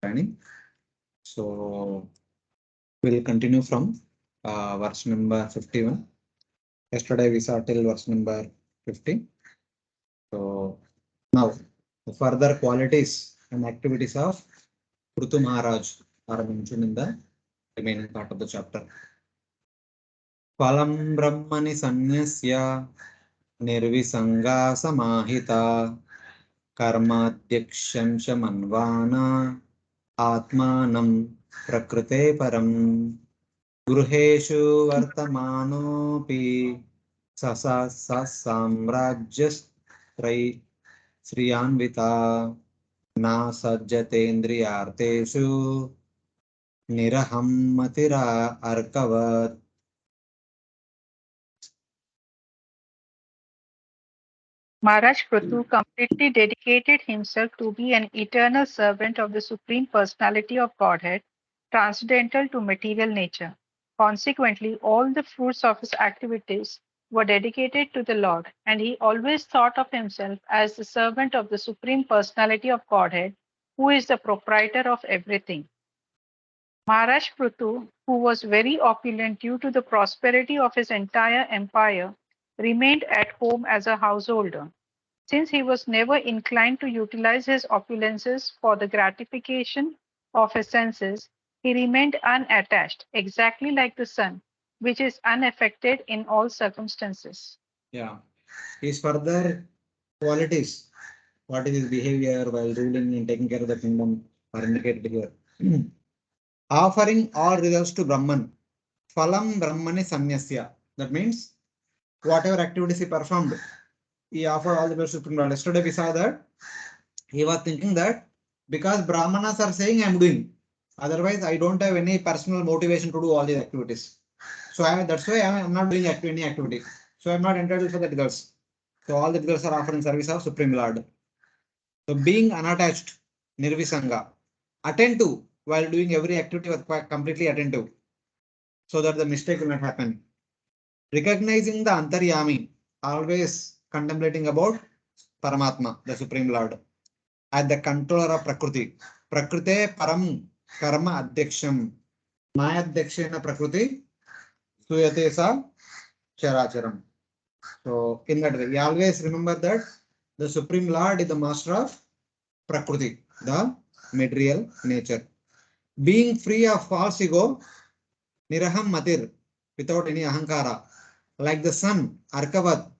understanding. So we'll continue from verse number 51. Yesterday we saw till verse number 50. So now the further qualities and activities of Prthu Maharaj are mentioned in the remaining part of the chapter. Phalam Brahmani Sanyasya Nirvisanga Samahita Karmatyaksham Shamanvana Atmanam Prakrite Param Gruheshu Vartamanopi Sasa Samrajyas Sriyanvita Na Sajjatendriyarteshu Niraham Matira Arkavat. Maharaj Prthu completely dedicated himself to be an eternal servant of the Supreme Personality of Godhead, transcendental to material nature. Consequently, all the fruits of his activities were dedicated to the Lord, and he always thought of himself as the servant of the Supreme Personality of Godhead, who is the proprietor of everything. Maharaj Prthu, who was very opulent due to the prosperity of his entire empire, remained at home as a householder. Since he was never inclined to utilize his opulences for the gratification of his senses, he remained unattached, exactly like the sun, which is unaffected in all circumstances. Yeah, his further qualities, what is his behavior while ruling and taking care of the kingdom, are indicated here. Offering all results to Brahman. Phalam Brahmani Sanyasya. That means whatever activities he performed, he offered all the best to Supreme Lord. Yesterday we saw that he was thinking that because Brahmanas are saying I am doing, otherwise I don't have any personal motivation to do all these activities. So that's why I am not doing any activity. So I am not entitled for the results. So all the results are offered in service of Supreme Lord. So being unattached, Nirvisanga, attentive while doing every activity was completely attentive, so that the mistake will not happen. Recognizing the Antaryami, always contemplating about Paramatma, the Supreme Lord, as the controller of Prakriti. Prakrite Param Karma Adhyaksham. Maya Adhyakshena Prakriti Suyate Sa Characharam. So in that way, we always remember that the Supreme Lord is the master of Prakriti, the material nature. Being free of false ego, Niraham Matir, without any ahankara. Like the sun, Arkavat,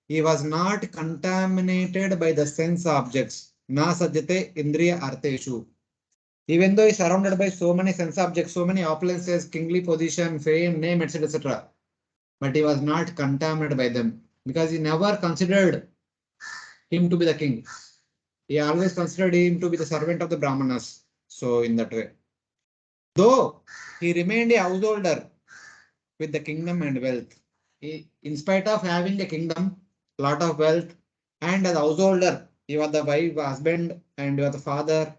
he was not contaminated by the sense objects. Na sajjate indriya arteshu. Even though he is surrounded by so many sense objects, so many opulences, kingly position, fame, name, etc., etc., but he was not contaminated by them because he never considered him to be the king. He always considered him to be the servant of the Brahmanas. So in that way, though he remained a householder with the kingdom and wealth, in spite of having a kingdom, lot of wealth, and as a householder, he was the wife, husband, and he was the father,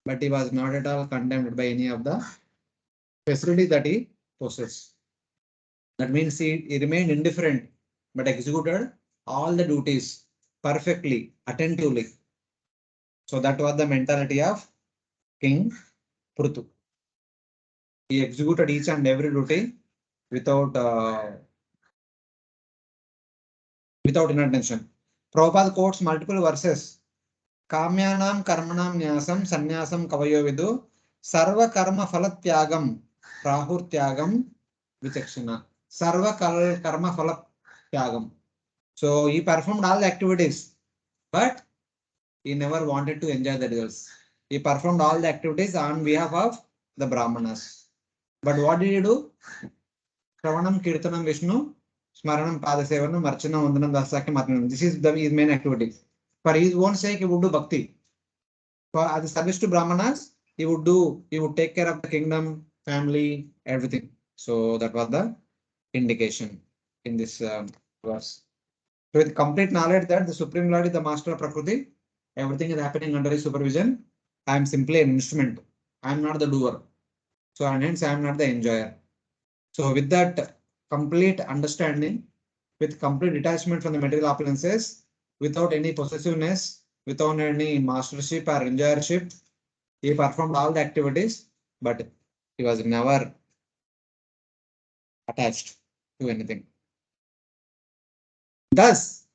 but he was not at all condemned by any of the facilities that he possessed. That means he remained indifferent, but executed all the duties perfectly, attentively. So that was the mentality of King Prthu. He executed each and every duty without inattention. Prabhupada quotes multiple verses. Kamyanam karmanam nyasam sannyasam kavayo vidu sarva karma phalatyagam prahurtyagam vichakshana. Sarva karma phalatyagam. So he performed all the activities, but he never wanted to enjoy the results. He performed all the activities on behalf of the Brahmanas. But what did he do? Shravanam, Kirtanam, Vishnu, Smaranam, Padasevanam, Marchanam, Vandanam, Dasakam, Atmanam. This is his main activity. For his own sake, he would do bhakti. For as a service to Brahmanas, he would take care of the kingdom, family, everything. So that was the indication in this verse. So with complete knowledge that the Supreme Lord is the master of Prakriti, everything is happening under his supervision. I am simply an instrument. I am not the doer. So and hence I am not the enjoyer. So with that complete understanding, with complete detachment from the material opulences, without any possessiveness, without any mastership or enjoyership, He performed all the activities, but he was never attached to anything. Thus,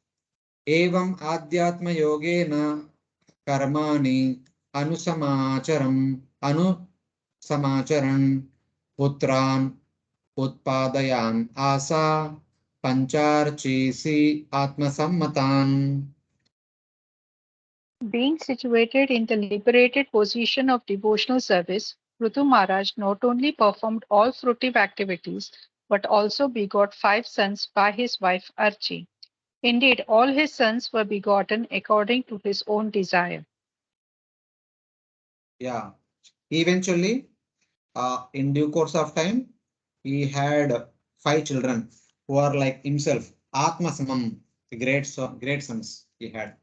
evam adhyatma yogena karmani anusamacharan putran utpadayan asa pancharchisi atmasammatan. Being situated in the liberated position of devotional service, Prthu Maharaj not only performed all fruitive activities but also begot 5 sons by his wife Archi. Indeed, all his sons were begotten according to his own desire. Yeah, eventually, in due course of time, he had 5 children who are like himself. Atmasamam, the great sons he had.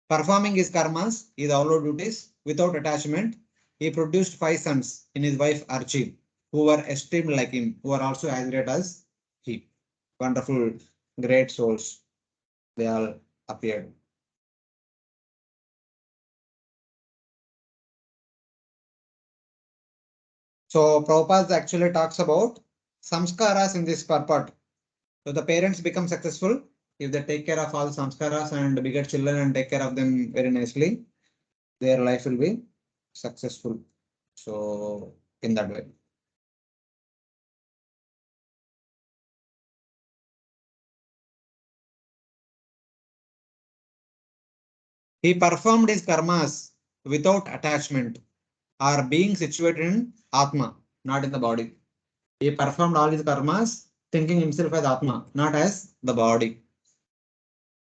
Performing his karmas, his outward duties without attachment, he produced 5 sons in his wife Archie, who were esteemed like him, who are also as great as he. Wonderful, great souls. They all appeared. So Prabhupada actually talks about samskaras in this purport. So the parents become successful if they take care of all samskaras and beget children and take care of them very nicely. Their life will be successful. So in that way. He performed his karmas without attachment or being situated in Atma, not in the body. He performed all his karmas thinking himself as Atma, not as the body.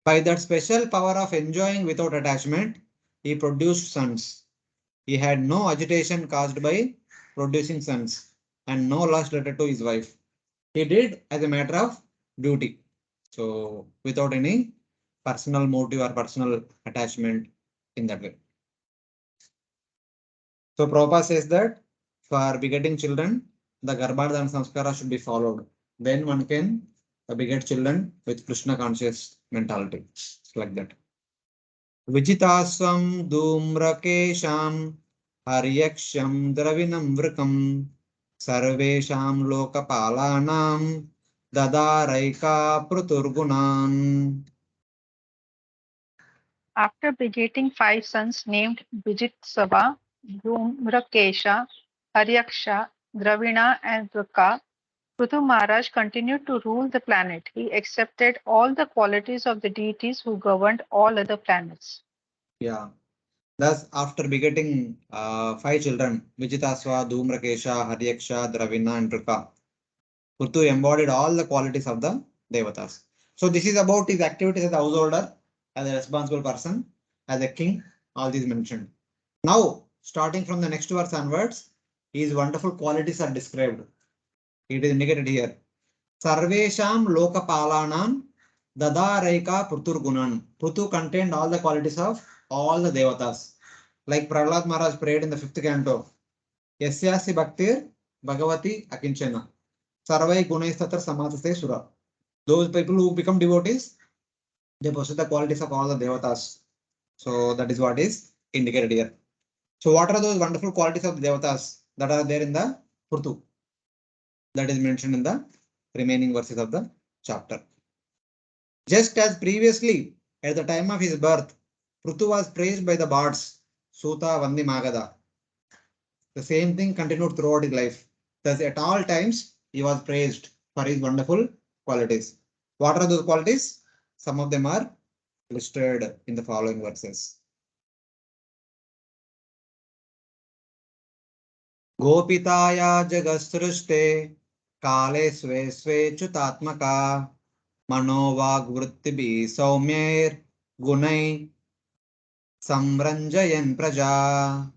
By that special power of enjoying without attachment, he produced sons. He had no agitation caused by producing sons and no lust related to his wife. He did as a matter of duty. So without any personal motive or personal attachment in that way. So Prabhupada says that for begetting children, the Garbhadhan Samskara should be followed. Then one can beget children with Krishna conscious mentality. It's like that. Vijitasvam Dhumrakesham Haryaksham Dravinam Vrikam Sarvesham Lokapalanam Dadaraika Pruturgunan. After begetting 5 sons named Vijitsava, Dhumrakesha, Haryaksha, Dravina, and Vrika, Prthu Maharaj continued to rule the planet. He accepted all the qualities of the deities who governed all other planets. Yeah. Thus, after begetting 5 children, Vijitasva, Dhumrakesha, Haryaksha, Dravina, and Rika, Prthu embodied all the qualities of the Devatas. So this is about his activities as a householder, as a responsible person, as a king, all these mentioned. Now, starting from the next verse onwards, his wonderful qualities are described. It is indicated here. Sarvesham Lokapalanam Dadaraika Pruturgunan. Prthu contained all the qualities of all the Devatas. Like Prahlad Maharaj prayed in the 5th canto. Yasyasi Bhaktir Bhagavati Akinchana. Sarvai Gunaistatar Samatase Sura. Those people who become devotees, they possess the qualities of all the Devatas. So that is what is indicated here. So what are those wonderful qualities of the Devatas that are there in the Prthu? That is mentioned in the remaining verses of the chapter. Just as previously, at the time of his birth, Prthu was praised by the bards, Suta, Vandi, Magada. The same thing continued throughout his life. Thus, at all times, he was praised for his wonderful qualities. What are those qualities? Some of them are listed in the following verses. Gopitaya Jagasrushte Kale Sve Sve Chutatmaka Manovag Vrittibi Saumyer Gunai Samranjayan Praja.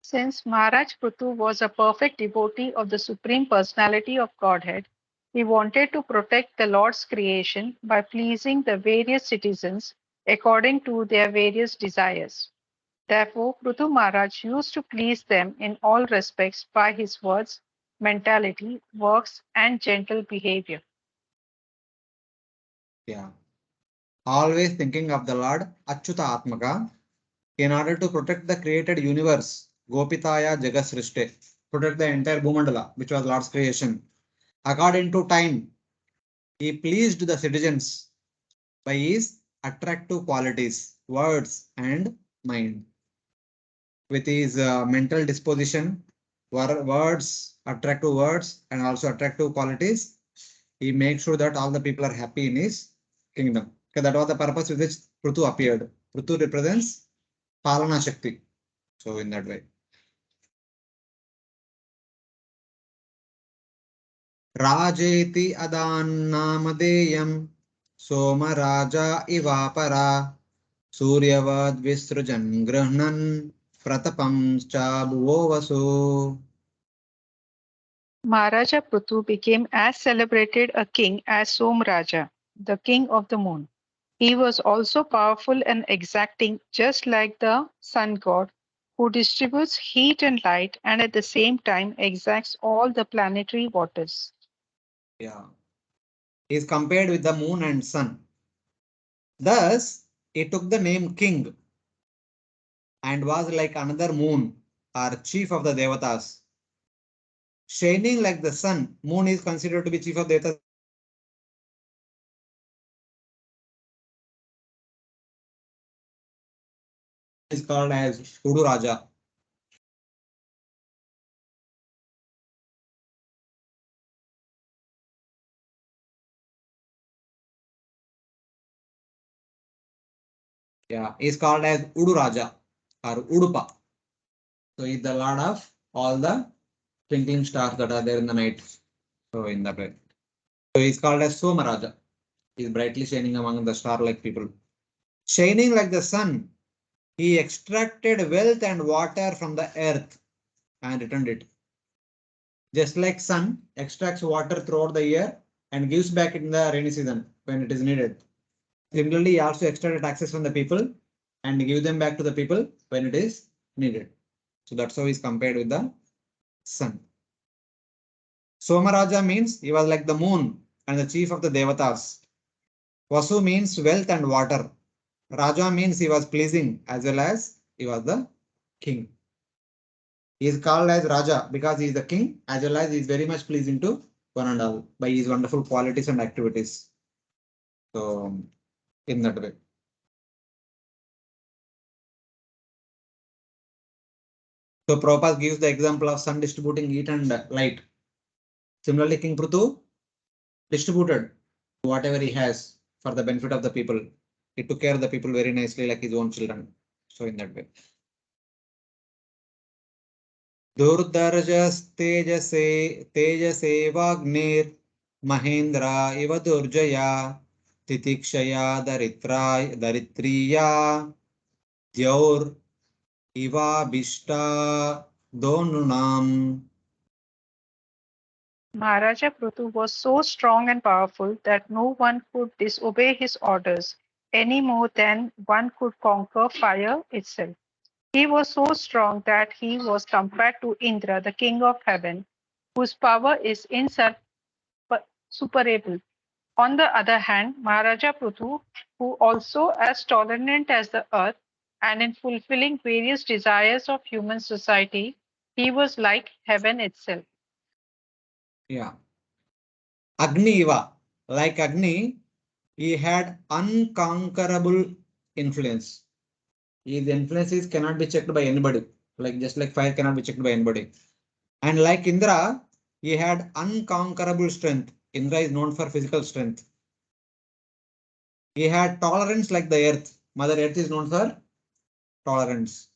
Since Maharaj Prthu was a perfect devotee of the Supreme Personality of Godhead, he wanted to protect the Lord's creation by pleasing the various citizens according to their various desires. Therefore, Prthu Maharaj used to please them in all respects by his words, mentality, works, and gentle behavior. Yeah. Always thinking of the Lord Achyuta Atmaka. in order to protect the created universe, Gopitaya Jagasrishte, protect the entire Bhumandala, which was Lord's creation. According to time, he pleased the citizens by his attractive qualities, words, and mind. With his mental disposition, attractive words, and also attractive qualities, he makes sure that all the people are happy in his kingdom. Okay, that was the purpose with which Prthu appeared. Prthu represents Palana Shakti. So in that way. Rajeti Adannamadeyam Soma Raja Ivapara Suryavad Visrujan Grahnan Pratapam Chabhuvovasu. Maharaja Prthu became as celebrated a king as Somraja, the king of the moon. He was also powerful and exacting, just like the sun god, who distributes heat and light and at the same time exacts all the planetary waters. Yeah. He is compared with the moon and sun. Thus, he took the name king and was like another moon or chief of the Devatas. Shining like the sun, moon is considered to be chief of Devatas. Is called as Udu Raja. Yeah, is called as Udu Raja or Udupa. So he's the lord of all the twinkling stars that are there in the night. So in that way. So he's called as Somaraja. He's brightly shining among the star-like people. Shining like the sun, he extracted wealth and water from the earth and returned it. Just like sun extracts water throughout the year and gives back in the rainy season when it is needed. Similarly, he also extracted taxes from the people and give them back to the people when it is needed. So that's how he's compared with the sun. Somaraja means he was like the moon and the chief of the Devatas. Vasu means wealth and water. Raja means he was pleasing as well as he was the king. He is called as Raja because he is the king as well as he is very much pleasing to one and all by his wonderful qualities and activities. So in that way. So Prabhupada gives the example of sun distributing heat and light. Similarly, King Prthu distributed whatever he has for the benefit of the people. He took care of the people very nicely like his own children. So in that way. Tejase Vagnir Mahendra iva Durjaya Titikshaya Daritriya Dyaur iva Bishta Donunam. Maharaja Prthu was so strong and powerful that no one could disobey his orders any more than one could conquer fire itself. He was so strong that he was compared to Indra, the king of heaven, whose power is insuperable. On the other hand, Maharaja Prthu, who also as tolerant as the earth and in fulfilling various desires of human society, he was like heaven itself. Yeah. Agniva, like Agni, he had unconquerable influence. His influences cannot be checked by anybody. Like just like fire cannot be checked by anybody. And like Indra, he had unconquerable strength. Indra is known for physical strength. He had tolerance like the earth. Mother Earth is known for tolerance.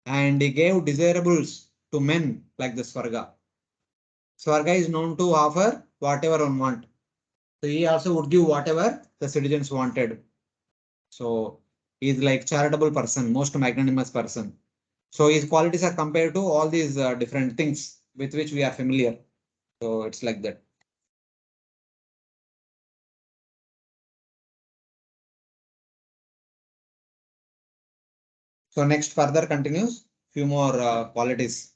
And he gave desirables to men like the Swarga. Swarga is known to offer whatever one want. So he also would give whatever the citizens wanted. So he is like charitable person, most magnanimous person. So his qualities are compared to all these different things with which we are familiar. So it's like that. So next further continues few more qualities.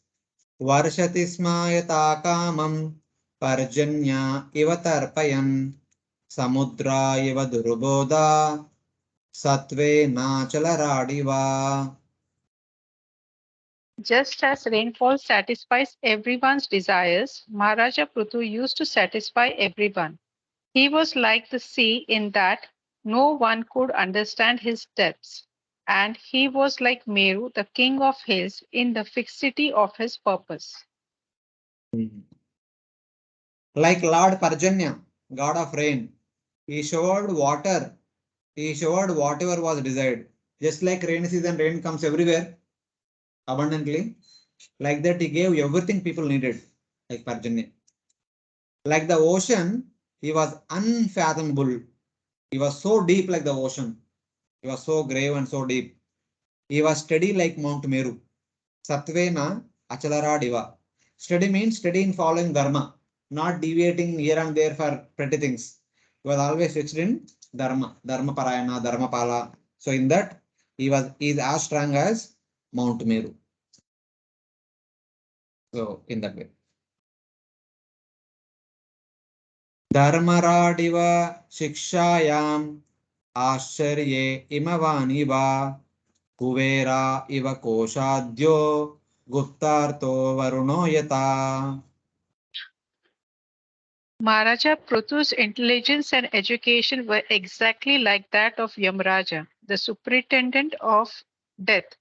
Varshati smayata kamam parjanya iva tarpayan samudra iva durubodha satve nachala radiva. Just as rainfall satisfies everyone's desires, Maharaja Pruthu used to satisfy everyone. He was like the sea in that no one could understand his depths, and he was like Meru, the king of hills, in the fixity of his purpose. Like Lord Parjanya, god of rain, he showered water. He showered whatever was desired. Just like rainy season, rain comes everywhere abundantly. Like that, he gave everything people needed, like Parjanya. Like the ocean, he was unfathomable. He was so deep like the ocean. He was so grave and so deep. He was steady like Mount Meru. Satvena Achalara Diva. Steady means steady in following Dharma, not deviating here and there for petty things. He was always fixed in Dharma, Dharma Parayana, Dharma Pala. So in that, he is as strong as Mount Meru. So in that way. धर्मराडिव शिक्षायाम् आश्चर्ये इमवानिव कुबेरा इव कोशाद्यो गुप्तार्थो वरुणो यथा. Maharaja Pruthu's intelligence and education were exactly like that of Yamraja, the superintendent of death.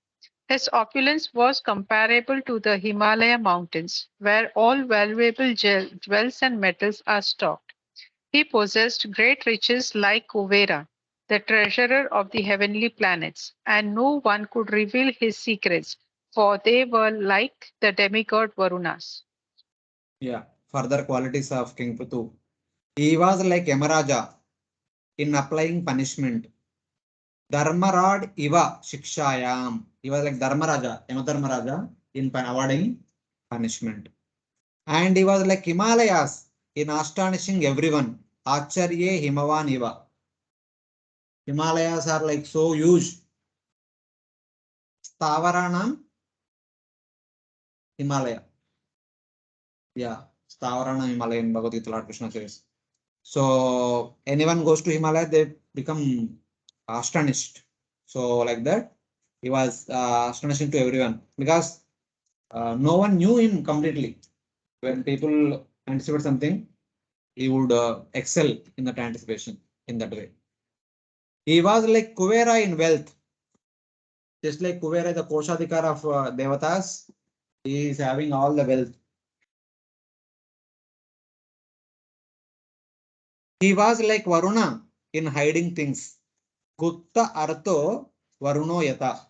His opulence was comparable to the Himalaya mountains, where all valuable jewels and metals are stocked. He possessed great riches like Kuvera, the treasurer of the heavenly planets, and no one could reveal his secrets, for they were like the demigod Varunas. Yeah, further qualities of King Pruthu. He was like Yamaraja in applying punishment. Dharmarad iva shikshayam. He was like Dharmaraja, Yamadharmaraja in awarding punishment. And he was like Himalayas in astonishing everyone. Acharye Himavan iva. Himalayas are like so huge. Stavaranam Himalaya. Yeah, Stavaranam Himalaya in Bhagavad Gita, Lord Krishna says. So anyone goes to Himalaya, they become astonished. So like that, he was astonishing to everyone because no one knew him completely. When people anticipate something, he would excel in that anticipation in that way. He was like Kuvera in wealth, just like Kuvera, the Koshadikar of Devatas. He is having all the wealth. He was like Varuna in hiding things. Gupta Artho Varuno Yata.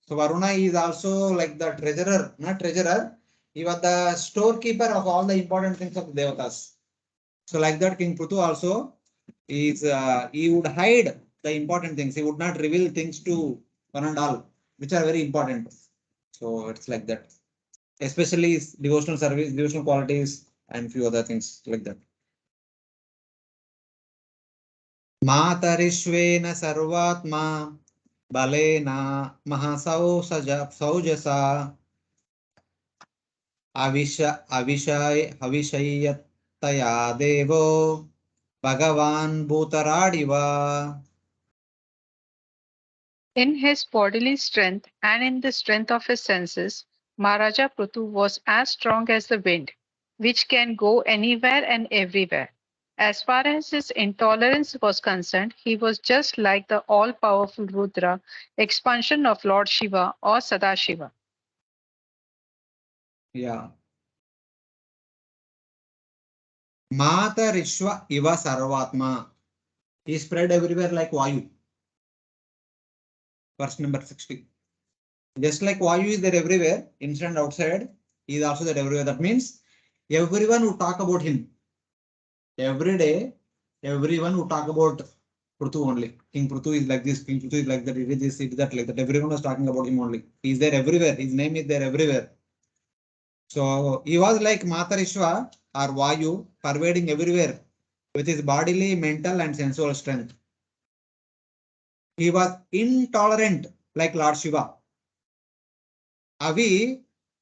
So Varuna is also like the treasurer, not treasurer. He was the storekeeper of all the important things of the Devatas. So like that, King Pruthu also is he would hide the important things. He would not reveal things to one and all, which are very important. So it's like that. Especially his devotional service, devotional qualities, and few other things like that. मातरिश्वेन सर्वात्मा बलेन महासौजसा अविषयतया देवो भगवान् भूतराडिव. In his bodily strength and in the strength of his senses, Maharaja Pruthu was as strong as the wind, which can go anywhere and everywhere. As far as his intolerance was concerned, he was just like the all powerful Rudra, expansion of Lord Shiva or Sadashiva. Yeah. Matarishva iva sarvatma. He spread everywhere like Vayu. Verse number 60. Just like Vayu is there everywhere, inside and outside, he is also there everywhere. That means everyone would talk about him. Every day, everyone would talk about Prthu only. King Prthu is like this, King Prthu is like that, it is this, it is that, like that. Everyone was talking about him only. He is there everywhere. His name is there everywhere. So he was like Matarishva or Vayu, pervading everywhere with his bodily, mental, and sensual strength. He was intolerant like Lord Shiva. Avi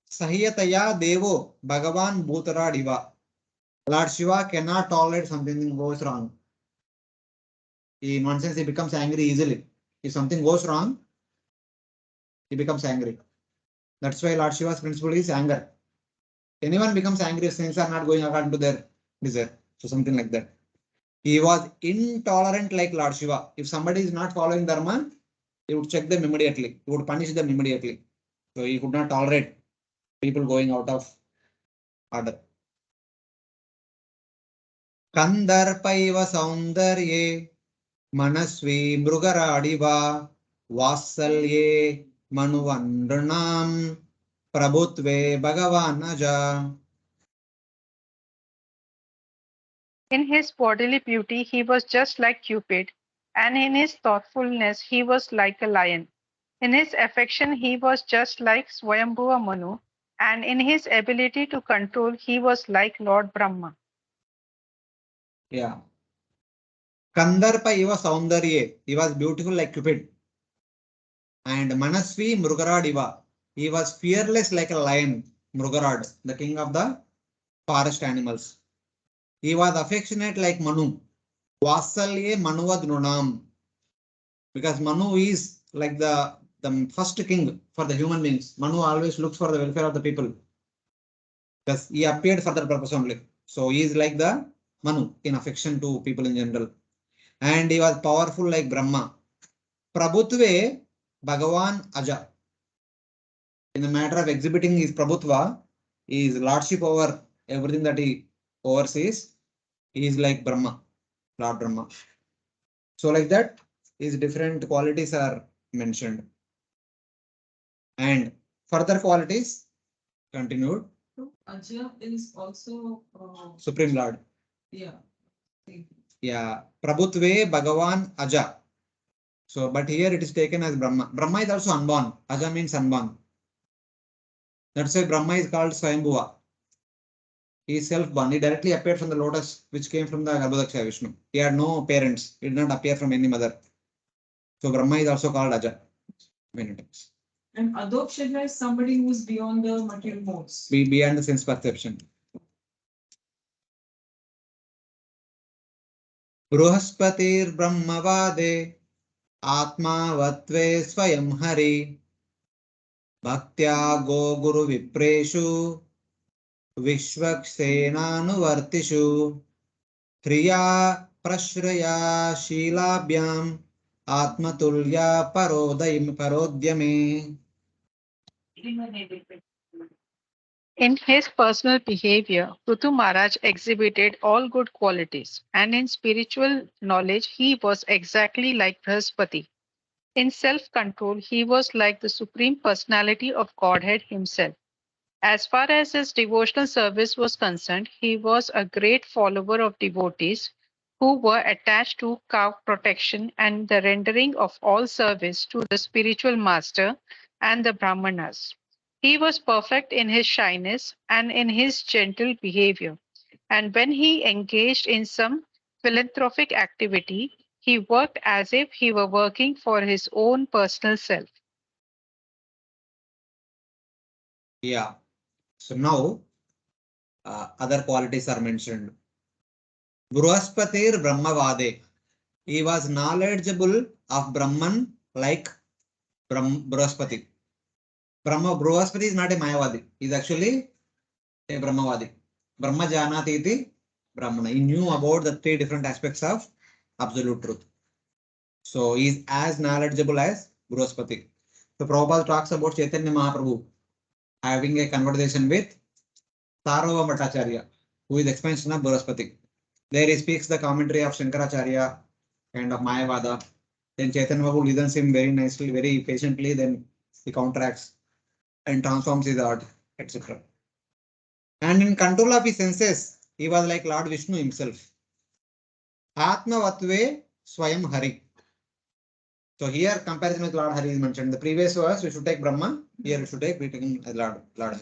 Sahiyataya Devo Bhagavan Bhutaradiva. Lord Shiva cannot tolerate something goes wrong. In one sense, he becomes angry easily. If something goes wrong, he becomes angry. That's why Lord Shiva's principle is anger. Anyone becomes angry if things are not going according to their desire. So something like that. He was intolerant like Lord Shiva. If somebody is not following Dharma, he would check them immediately. He would punish them immediately. So he could not tolerate people going out of order. Kandarpaiva saundarye manasvi mrugaradiva vasalye manuvandranam prabhutve bhagavanaja. In his bodily beauty, he was just like Cupid, and in his thoughtfulness, he was like a lion. In his affection, he was just like Swayambhuva Manu, and in his ability to control, he was like Lord Brahma. Yeah. Kandarpaiva saundarye. He was beautiful like Cupid. And Manasvi Mrugaradiva. He was fearless like a lion, Mrugarad, the king of the forest animals. He was affectionate like Manu. Vasalye Manuvad Nunam. Because Manu is like the first king for the human beings. Manu always looks for the welfare of the people. Because he appeared for that purpose only. So he is like the Manu in affection to people in general. And he was powerful like Brahma. Prabhutve Bhagavan Aja. In the matter of exhibiting his Prabhutva, his lordship over everything that he oversees, he is like Brahma, Lord Brahma. So like that, his different qualities are mentioned. And further qualities continued. So Aja is also Supreme Lord. yeah. Yeah. Prabhutve Bhagavan Aja. So, but here it is taken as Brahma. Brahma is also unborn. Aja means unborn. That's why Brahma is called Swayambhuva. He is self-born. He directly appeared from the lotus, which came from the Garbhodaksha Vishnu. He had no parents. He did not appear from any mother. So Brahma is also called Aja many times. And Adokshaya is somebody who is beyond the material modes. Beyond the sense perception. Bruhaspatir Brahmavade Atmavatve Swayam Hari Bhaktya Go Guru Vipreshu Vishwaksenanuvartishu Kriya Prashraya Shilabhyam Atmatulya Parodhyame. In his personal behavior, Prthu Maharaj exhibited all good qualities, and in spiritual knowledge, he was exactly like Brihaspati. In self control, he was like the Supreme Personality of Godhead himself. As far as his devotional service was concerned, he was a great follower of devotees who were attached to cow protection and the rendering of all service to the spiritual master and the Brahmanas. He was perfect in his shyness and in his gentle behavior. And when he engaged in some philanthropic activity, he worked as if he were working for his own personal self. Yeah. So now other qualities are mentioned. Bruhaspatir Brahmavade. He was knowledgeable of Brahman like Bruhaspati. Bruhaspati is not a Mayavadi. He is actually a Brahmavadi. Brahma Janati iti Brahmana. He knew about the three different aspects of absolute truth. So he is as knowledgeable as Bruhaspati. So Prabhupada talks about Chaitanya Mahaprabhu having a conversation with Tarova Bhattacharya, who is expansion of Bruhaspati. There he speaks the commentary of Shankaracharya and of Mayavada. Then Chaitanya Mahaprabhu listens him very nicely, very patiently. Then he counteracts and transforms his art, etc. And in control of his senses, he was like Lord Vishnu himself. Atmavatve Swayam Hari. So here comparison with Lord Hari is mentioned. The previous was we should take Brahma. Here we should take Lord Hari.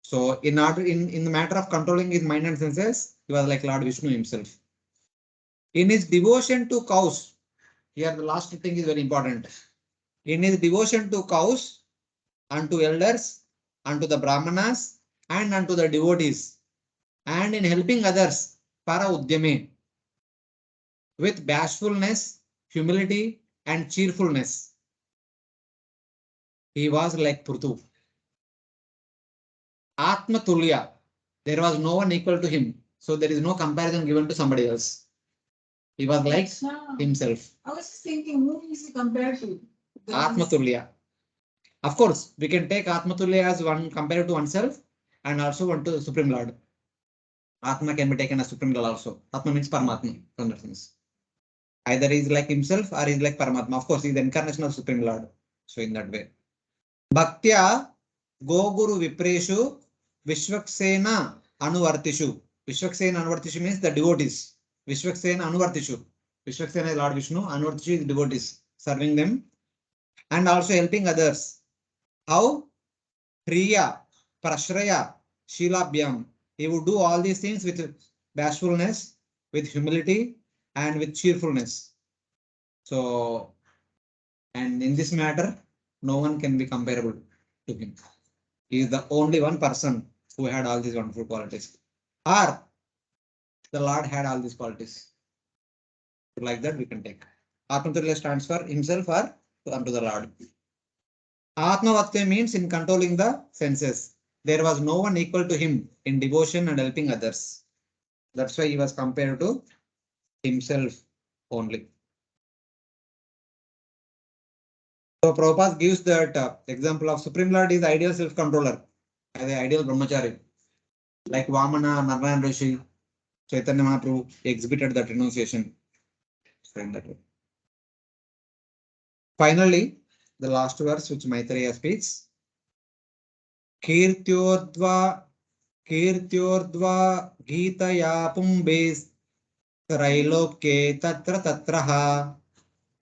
So in the matter of controlling his mind and senses, he was like Lord Vishnu himself. In his devotion to cows, here the last thing is very important. In his devotion to cows, unto elders, unto the Brahmanas, and unto the devotees, and in helping others, para udyame, with bashfulness, humility, and cheerfulness. He was like Prthu. Atma Tulya. There was no one equal to him. So there is no comparison given to somebody else. He was like himself. I was just thinking, who is he compared to? Atma Tulya. Of course, we can take Atma Tulya as one compared to oneself and also one to the Supreme Lord. Atma can be taken as Supreme Lord also. Atma means Paramatma from that sense. Either he is like himself or he is like Paramatma. Of course, he is the incarnation of Supreme Lord. So in that way. Bhaktya Goguru Vipreshu Vishwaksena Anuvartishu. Vishwaksena Anuvartishu means the devotees. Vishwaksena Anuvartishu. Vishwaksena is Lord Vishnu. Anuvartishu is devotees. Serving them and also helping others. How? Priya, Prashraya, Shilabhyam. He would do all these things with bashfulness, with humility, and with cheerfulness. So, and in this matter, no one can be comparable to him. He is the only one person who had all these wonderful qualities. Or the Lord had all these qualities. Like that, we can take. Atmaturya stands for himself or unto the Lord. Atmavatya means in controlling the senses. There was no one equal to him in devotion and helping others. That's why he was compared to himself only. So Prabhupada gives that example of Supreme Lord is the ideal self-controller, as the ideal brahmachari. Like Vamana, Narayan Rishi, Chaitanya Mahaprabhu exhibited that renunciation. So in that way. Finally, the last verse which Maitreya speaks. Kirtyordva Gitaya Pumbes Trailokye Tatra Tatraha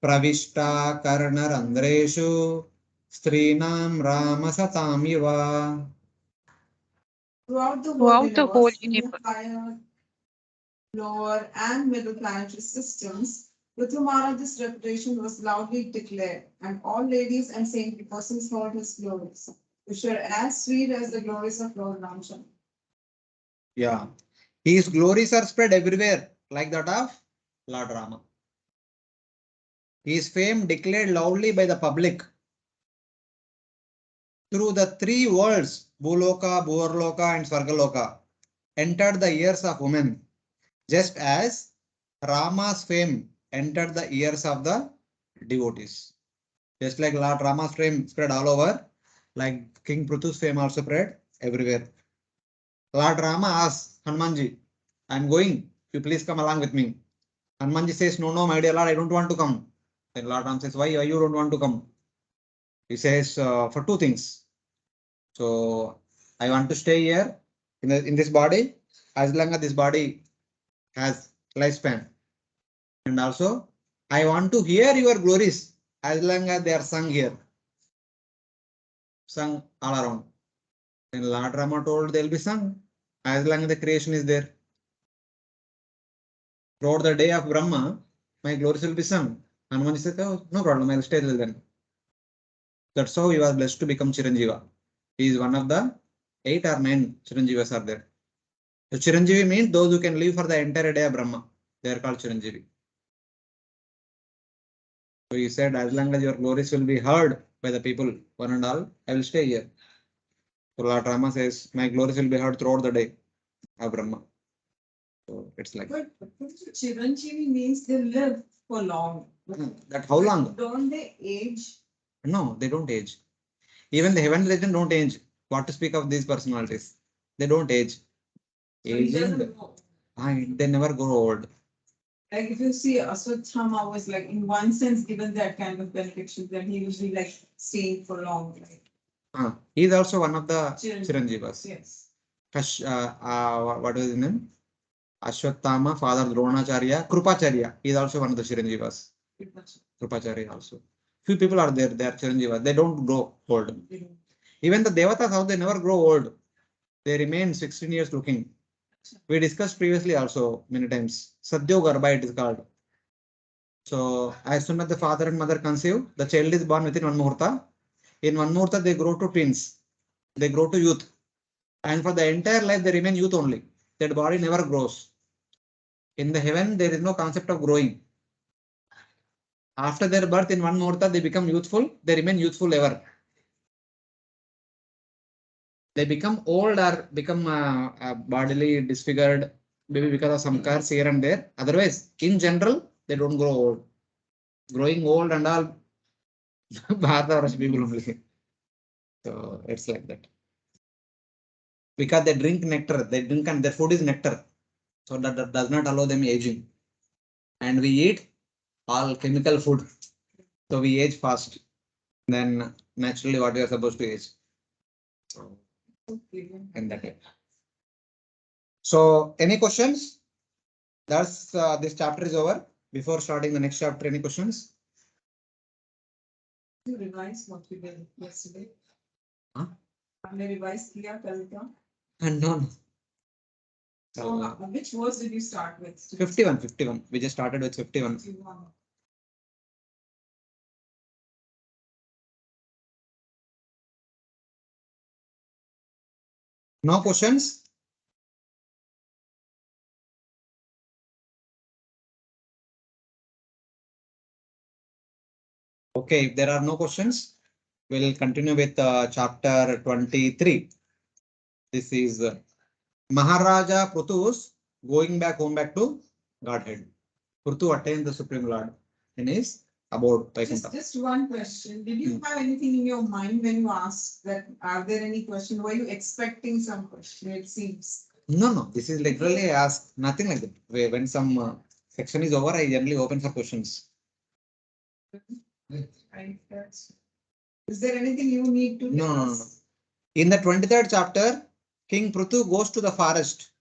Pravishta Karnarandreshu Strinam Rama Satamiva. Throughout the whole universe, higher, lower, and middle planetary systems, Prthu Maharaj's reputation was loudly declared, and all ladies and saintly persons heard his glories, which were as sweet as the glories of Lord Ramchandra. Yeah, his glories are spread everywhere, like that of Lord Rama. His fame declared loudly by the public through the three worlds, Bhuloka, Bhuvarloka, and Swargaloka, entered the ears of women, just as Rama's fame entered the ears of the devotees. Just like Lord Rama's fame spread all over, like King Prthu's fame also spread everywhere. Lord Rama asks Hanumanji, I'm going, you please come along with me. Hanumanji says, no, my dear Lord, I don't want to come. Then Lord Rama says, why you don't want to come? He says, for two things. So I want to stay here in this body as long as this body has lifespan. And also, I want to hear your glories as long as they are sung here. Sung all around. Then Lord Rama told they'll be sung as long as the creation is there. Throughout the day of Brahma, my glories will be sung. Hanuman said, oh, no problem, I'll stay till then. That's how he was blessed to become Chiranjeeva. He is one of the 8 or 9 Chiranjeevas are there. So Chiranjeevi means those who can live for the entire day of Brahma. They are called Chiranjeevi. So he said, as long as your glories will be heard by the people, one and all, I will stay here. So Lord Rama says, my glories will be heard throughout the day of Brahma. So it's like But Chiranjeevi means they live for long. that. How long? Don't they age? No, they don't age. Even the heavenly legend don't age. What to speak of these personalities? They don't age. So he Aging, doesn't know. they never grow old. Like if you see Aswathama was like in one sense given that kind of benediction, then he will be like staying for long. Like He is also one of the Chiranjeevi. Chiranjeevas. Yes. What was his name? Ashwatthama, father Dronacharya, Krupacharya. He is also one of the Chiranjeevas. Krupacharya also. Few people are there, they are Chiranjeevas. They don't grow old. Even the Devatas, how they never grow old. They remain 16 years looking. We discussed previously also many times. Sadhyo Garbha it is called. So as soon as the father and mother conceive, the child is born within one muhurta. In one muhurta, they grow to twins. They grow to youth. And for the entire life, they remain youth only. That body never grows. In the heaven, there is no concept of growing. After their birth in one muhurta, they become youthful. They remain youthful ever. they become old or become bodily disfigured, maybe because of some curse here and there. Otherwise, in general, they don't grow old. Growing old and all, Bharata people only. So it's like that. Because they drink nectar, they drink and their food is nectar. So that does not allow them aging. And we eat all chemical food. So we age fast. Then naturally what we are supposed to age. So in that way. So any questions? That's this chapter is over. Before starting the next chapter, any questions? You revise what we did yesterday. Huh? And they revised Kriya Kalita. And no. So which verse did you start with? 51. We just started with 51. 51. No questions? Okay, if there are no questions, we'll continue with chapter 23. This is Maharaja Prthu's going back to Godhead. Prthu attained the Supreme Lord in his abode. Just one question. Did you have anything in your mind when you asked that? Are there any questions? Were you expecting some question? It seems. No. This is literally asked. Nothing like that. When some section is over, I generally open for questions. Right. Is there anything you need to? No. In the 23rd chapter, King Prthu goes to the forest,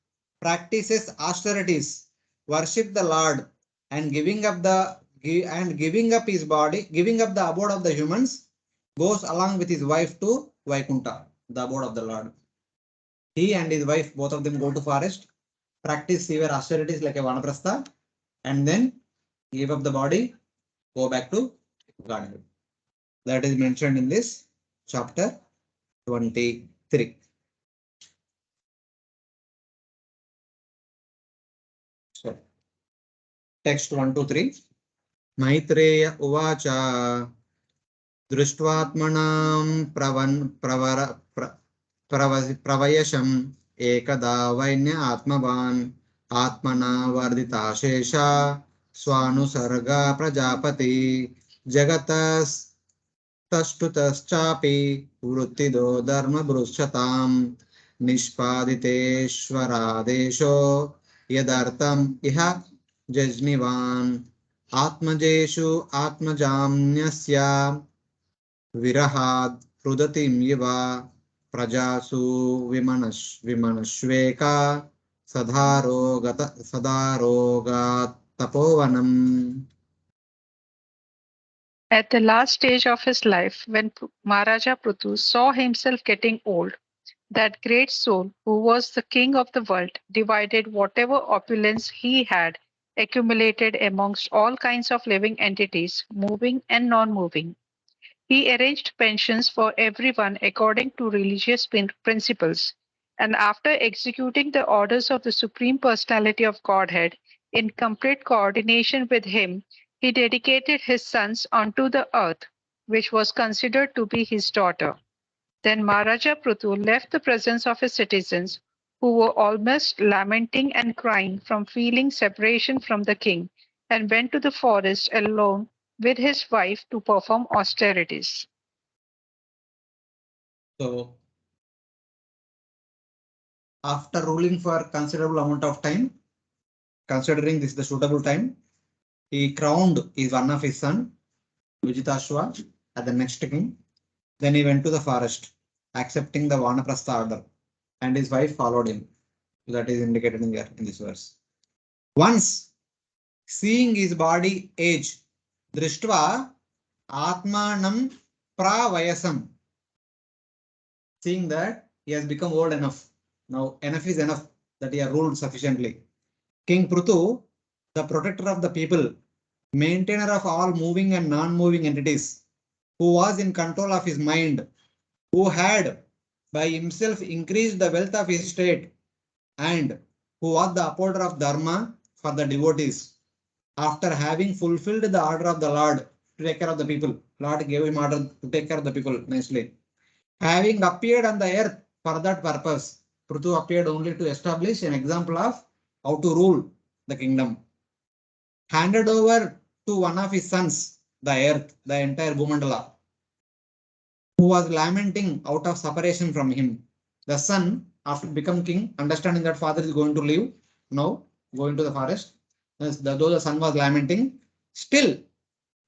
practices austerities, worship the Lord, and giving up his body, giving up the abode of the humans, goes along with his wife to Vaikuntha, the abode of the Lord. He and his wife, both of them go to forest, practice severe austerities like a vanaprastha, and then give up the body, go back to Godhead. That is mentioned in this chapter 23. So, text 1, 2, 3. Maitreya uvacha दृष्ट्वात्मनां प्रवयशम् एकदा वैन्य आत्मवान् आत्मना वर्धिताशेषा स्वानुसर्गा प्रजापति जगतस्तष्टुतश्चापि वृत्तिदो धर्मभृच्छताम् निष्पादितेश्वरादेशो यदर्थम् इह जज्निवान् आत्मजेषु आत्मजाम्यस्य विरहाद् रुदतिं इव प्रजासु विमनश्वेका सदारोगात् तपोवनम्. At the last stage of his life, when Maharaja Prthu saw himself getting old, that great soul, who was the king of the world, divided whatever opulence he had accumulated amongst all kinds of living entities, moving and non-moving. He arranged pensions for everyone according to religious principles, and after executing the orders of the Supreme Personality of Godhead in complete coordination with him, he dedicated his sons unto the earth, which was considered to be his daughter. Then Maharaja Prthu left the presence of his citizens, who were almost lamenting and crying from feeling separation from the king, and went to the forest alone with his wife to perform austerities. So, after ruling for considerable amount of time, considering this the suitable time, he crowned one of his son, Vijitashva, as the next king. Then he went to the forest, accepting the Vanaprastha order, and his wife followed him. That is indicated in this verse. Once seeing his body age, Drishtva Atmanam Pravayasam, seeing that he has become old enough. Now enough is enough, that he has ruled sufficiently. King Prthu, the protector of the people, maintainer of all moving and non-moving entities, who was in control of his mind, who had by himself increased the wealth of his state, and who was the upholder of dharma for the devotees, after having fulfilled the order of the Lord to take care of the people. Lord gave him order to take care of the people nicely. Having appeared on the earth For that purpose, Prthu appeared only to establish an example of how to rule the kingdom. Handed over to one of his sons, the earth, the entire Bhumandala, who was lamenting out of separation from him. The son, after becoming king, understanding that father is going to leave, now going to the forest, though the son was lamenting, still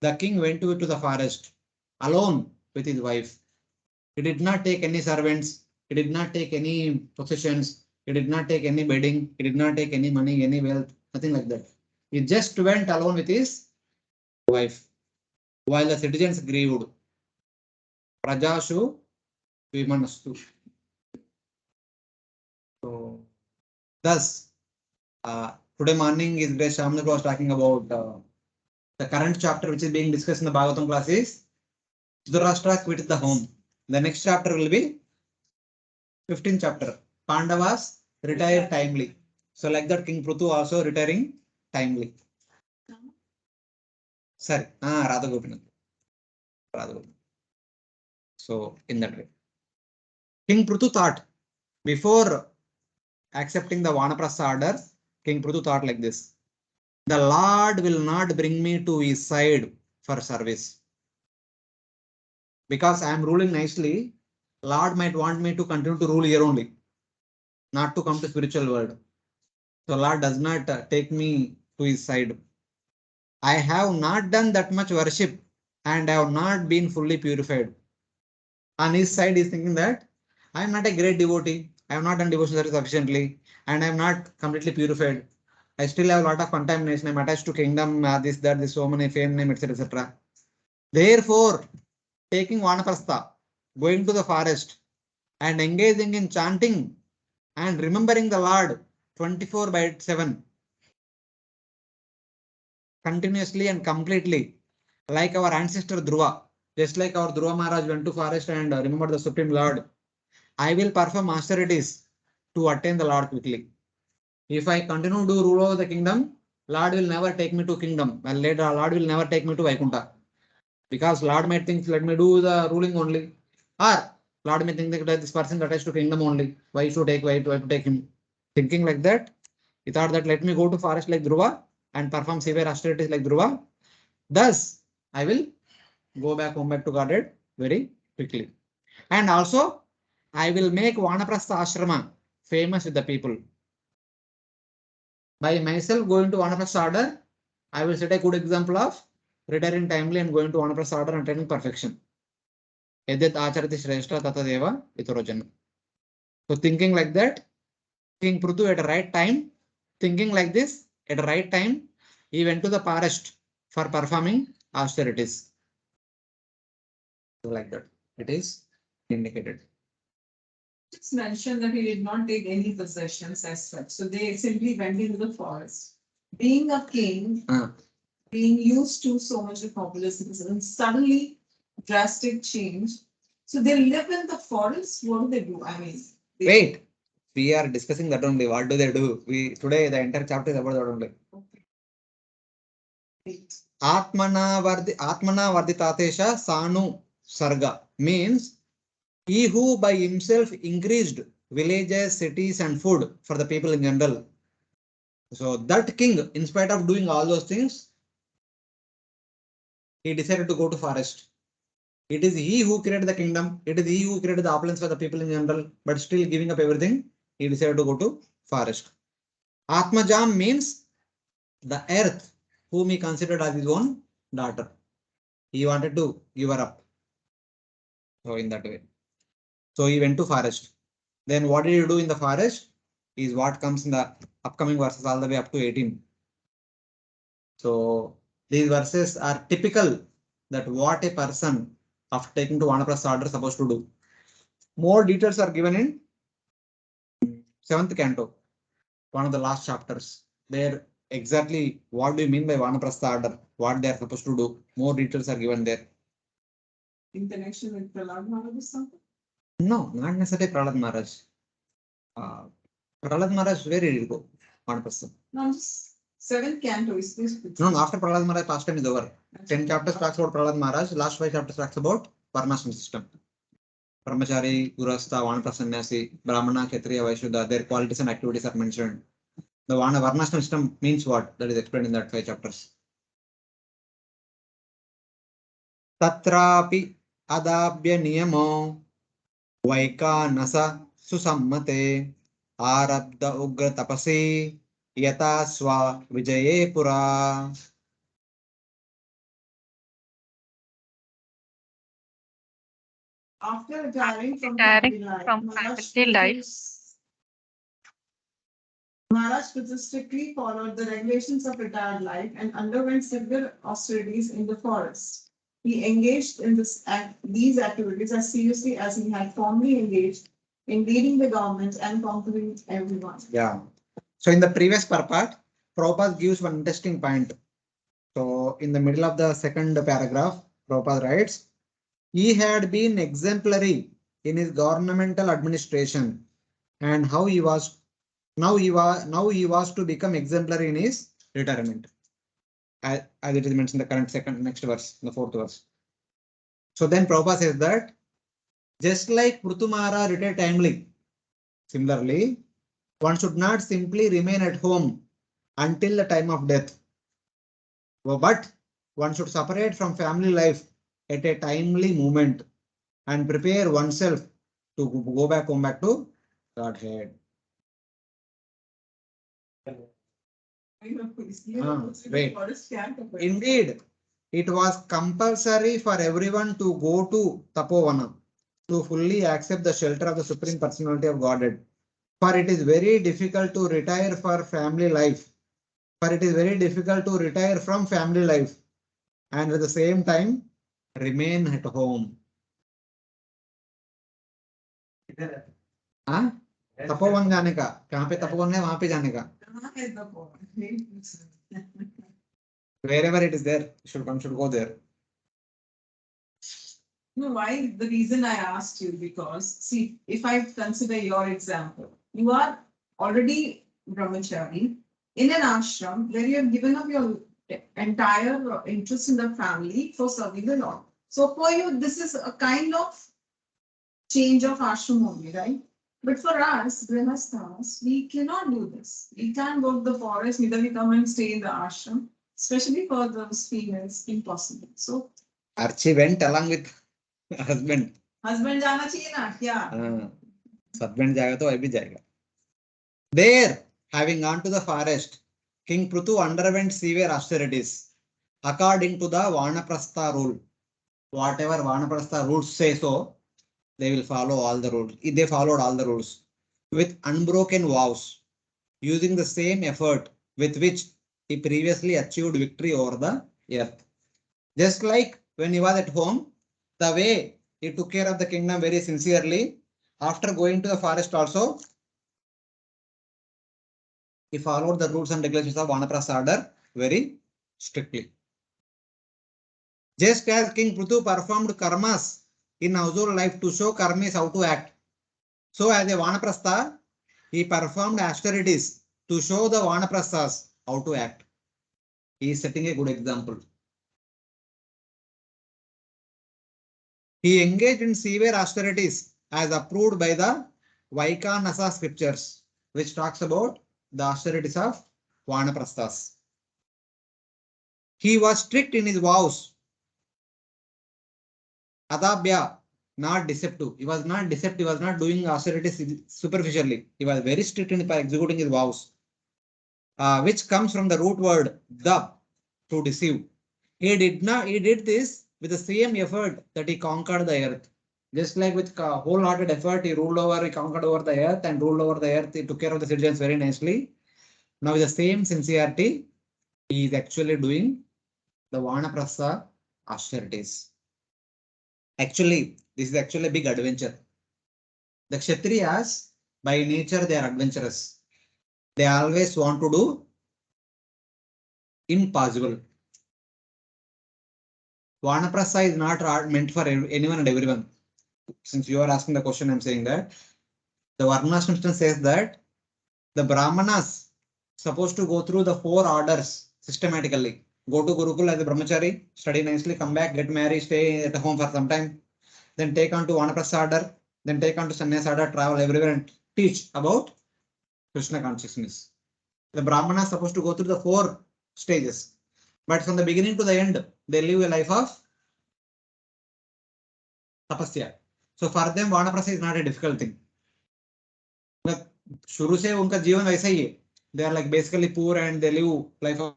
the king went to the forest alone with his wife. He did not take any servants, he did not take any possessions, he did not take any bedding, he did not take any money, any wealth, nothing like that. He just went alone with his wife. While the citizens grieved, Prajashu Vimanastu. So, thus, today morning is Grace Shamnak was talking about the current chapter which is being discussed in the Bhagavatam class is Dhritarashtra quit the home. The next chapter will be 15th chapter. Pandavas retire timely. So like that, King Prthu also retiring timely. Sorry, Radha Gopinath. So in that way, King Prthu thought before accepting the Vanaprastha order, King Prthu thought like this: the Lord will not bring me to his side for service. Because I am ruling nicely, Lord might want me to continue to rule here only, not to come to spiritual world. So Lord does not take me to his side. I have not done that much worship and I have not been fully purified. On his side, he is thinking that I am not a great devotee. I have not done devotion service sufficiently and I am not completely purified. I still have a lot of contamination. I am attached to kingdom, this, that, this, so many fame name, etc. etc. Therefore, taking Vanaprastha, going to the forest and engaging in chanting and remembering the Lord 24/7 continuously and completely, like our ancestor Dhruva, just like our Dhruva Maharaj went to forest and remembered the Supreme Lord. I will perform austerities to attain the Lord quickly. If I continue to rule over the kingdom, Lord will never take me to kingdom. And later, Lord will never take me to Vaikuntha. Because Lord might think, let me do the ruling only. Or Lord may think that this person attached to kingdom only. Why should take him? Thinking like that, he thought that let me go to forest like Dhruva and perform severe austerities like Dhruva. Thus, I will go back to Godhead very quickly. And also, I will make Vanaprastha Ashrama famous with the people. By myself going to Vanaprastha order, I will set a good example of retiring timely and going to Vanaprastha order and attaining perfection. Edyat acharati shrestha tatadeva itorojana. So thinking like that, King Prthu at the right time, thinking like this, at the right time, he went to the forest for performing austerities. So like that, it is indicated. Just mentioned that he did not take any possessions as such. So they simply went into the forest. Being a king, being used to so much of popularity, and suddenly drastic change. So they live in the forest. What do they do? I mean, wait, we are discussing that only. What do they do? We today the entire chapter is about that only. Atmana Varditatesha Sanu Sarga means he who by himself increased villages, cities, and food for the people in general. So that king, in spite of doing all those things, he decided to go to forest. It is he who created the kingdom. It is he who created the opulence for the people in general, but still giving up everything, he decided to go to forest. Atmajam means the earth, whom he considered as his own daughter. He wanted to give her up. So in that way. So he went to forest. Then what did he do in the forest is what comes in the upcoming verses all the way up to 18. So these verses are typical that what a person after taking to Vanaprastha order is supposed to do. More details are given in 7th canto, one of the last chapters. There exactly what do you mean by Vanaprastha order, what they are supposed to do. More details are given there. In connection with Prahlad Maharaj or something? No, not necessarily Prahlad Maharaj. Prahlad Maharaj, where did he go? Vanaprastha. No, just 7th canto is this. No, after Prahlad Maharaj, past time is over. 10 chapters talks about Prahlad Maharaj, last 5 chapters talks about Varnashram system. Brahmachari, Gurastha, Vanaprastha Sannyasi, Brahmana, Kshatriya, Vaishya, their qualities and activities are mentioned. The Varnashram system means what? That is explained in that 5 chapters. Tatrapi adabhya niyamo vaikanasa susammate arabdha ugra tapasi yata swa vijaye pura. After retiring from Retiring family life, from family life, Maharaj Prthu strictly followed the regulations of retired life and underwent severe austerities in the forest. He engaged in these activities as seriously as he had formerly engaged in leading the government and conquering everyone. Yeah. So in the previous part, Prabhupada gives one interesting point. So in the middle of the second paragraph, Prabhupada writes, he had been exemplary in his governmental administration and how he was now he was to become exemplary in his retirement. As it is mentioned in the current next verse, the 4th verse. So then Prabhupada says that just like Prthu Mahara retired timely, similarly, one should not simply remain at home until the time of death, but one should separate from family life at a timely moment and prepare oneself to go back to Godhead. Wait. Indeed, it was compulsory for everyone to go to Tapovana to fully accept the shelter of the Supreme Personality of Godhead. For it is very difficult to retire for family life. For it is very difficult to retire from family life and at the same time remain at home. हाँ? तपोवन जाने का, कहाँ पे तपोवन है वहां पे जाने का. Wherever it is there, one should go there. No, why? The reason I asked you, because see, if I consider your example, you are already brahmachari in an ashram where you have given up your entire interest in the family for serving the Lord. So for you, this is a kind of change of ashram only, right? But for us, grihasthas, we cannot do this. We can't go to the forest, neither we come and stay in the ashram, especially for those females, impossible. So Archie went along with husband. Husband जाना चाहिए ना क्या? Husband जाएगा तो वह भी जाएगा. There, having gone to the forest, King Prthu underwent severe austerities according to the Vanaprastha rule. Whatever Vanaprastha rules say so, they will follow all the rules. They followed all the rules with unbroken vows, using the same effort with which he previously achieved victory over the earth. Just like when he was at home, the way he took care of the kingdom very sincerely, after going to the forest also, he followed the rules and regulations of Vanaprastha order very strictly. Just as King Prthu performed karmas in household life to show karmis how to act, so as a Vanaprastha, he performed austerities to show the Vanaprasthas how to act. He is setting a good example. He engaged in severe austerities as approved by the Vaikanasa scriptures, which talks about the austerities of Vanaprasthas. He was strict in his vows. Adabhya, not deceptive. He was not deceptive. He was not doing austerities superficially. He was very strict in executing his vows, which comes from the root word dab, to deceive. He did this with the same effort that he conquered the earth. Just like with wholehearted effort, he conquered over the earth and ruled over the earth. He took care of the citizens very nicely. Now with the same sincerity, he is actually doing the Vanaprastha austerities. Actually, this is actually a big adventure. The Kshatriyas, by nature, they are adventurous. They always want to do impossible. Vanaprastha is not meant for anyone and everyone. Since you are asking the question, I'm saying that the Varnashram says that the Brahmanas supposed to go through the 4 orders systematically. Go to Gurukul as a brahmachari, study nicely, come back, get married, stay at home for some time. then take on to Vanaprastha order, then take on to Sannyasa order, travel everywhere and teach about Krishna consciousness. The Brahmana is supposed to go through the 4 stages, but from the beginning to the end, they live a life of tapasya. So for them, Vanaprastha is not a difficult thing. शुरू से उनका जीवन वैसा ही है. They are like basically poor and they live life of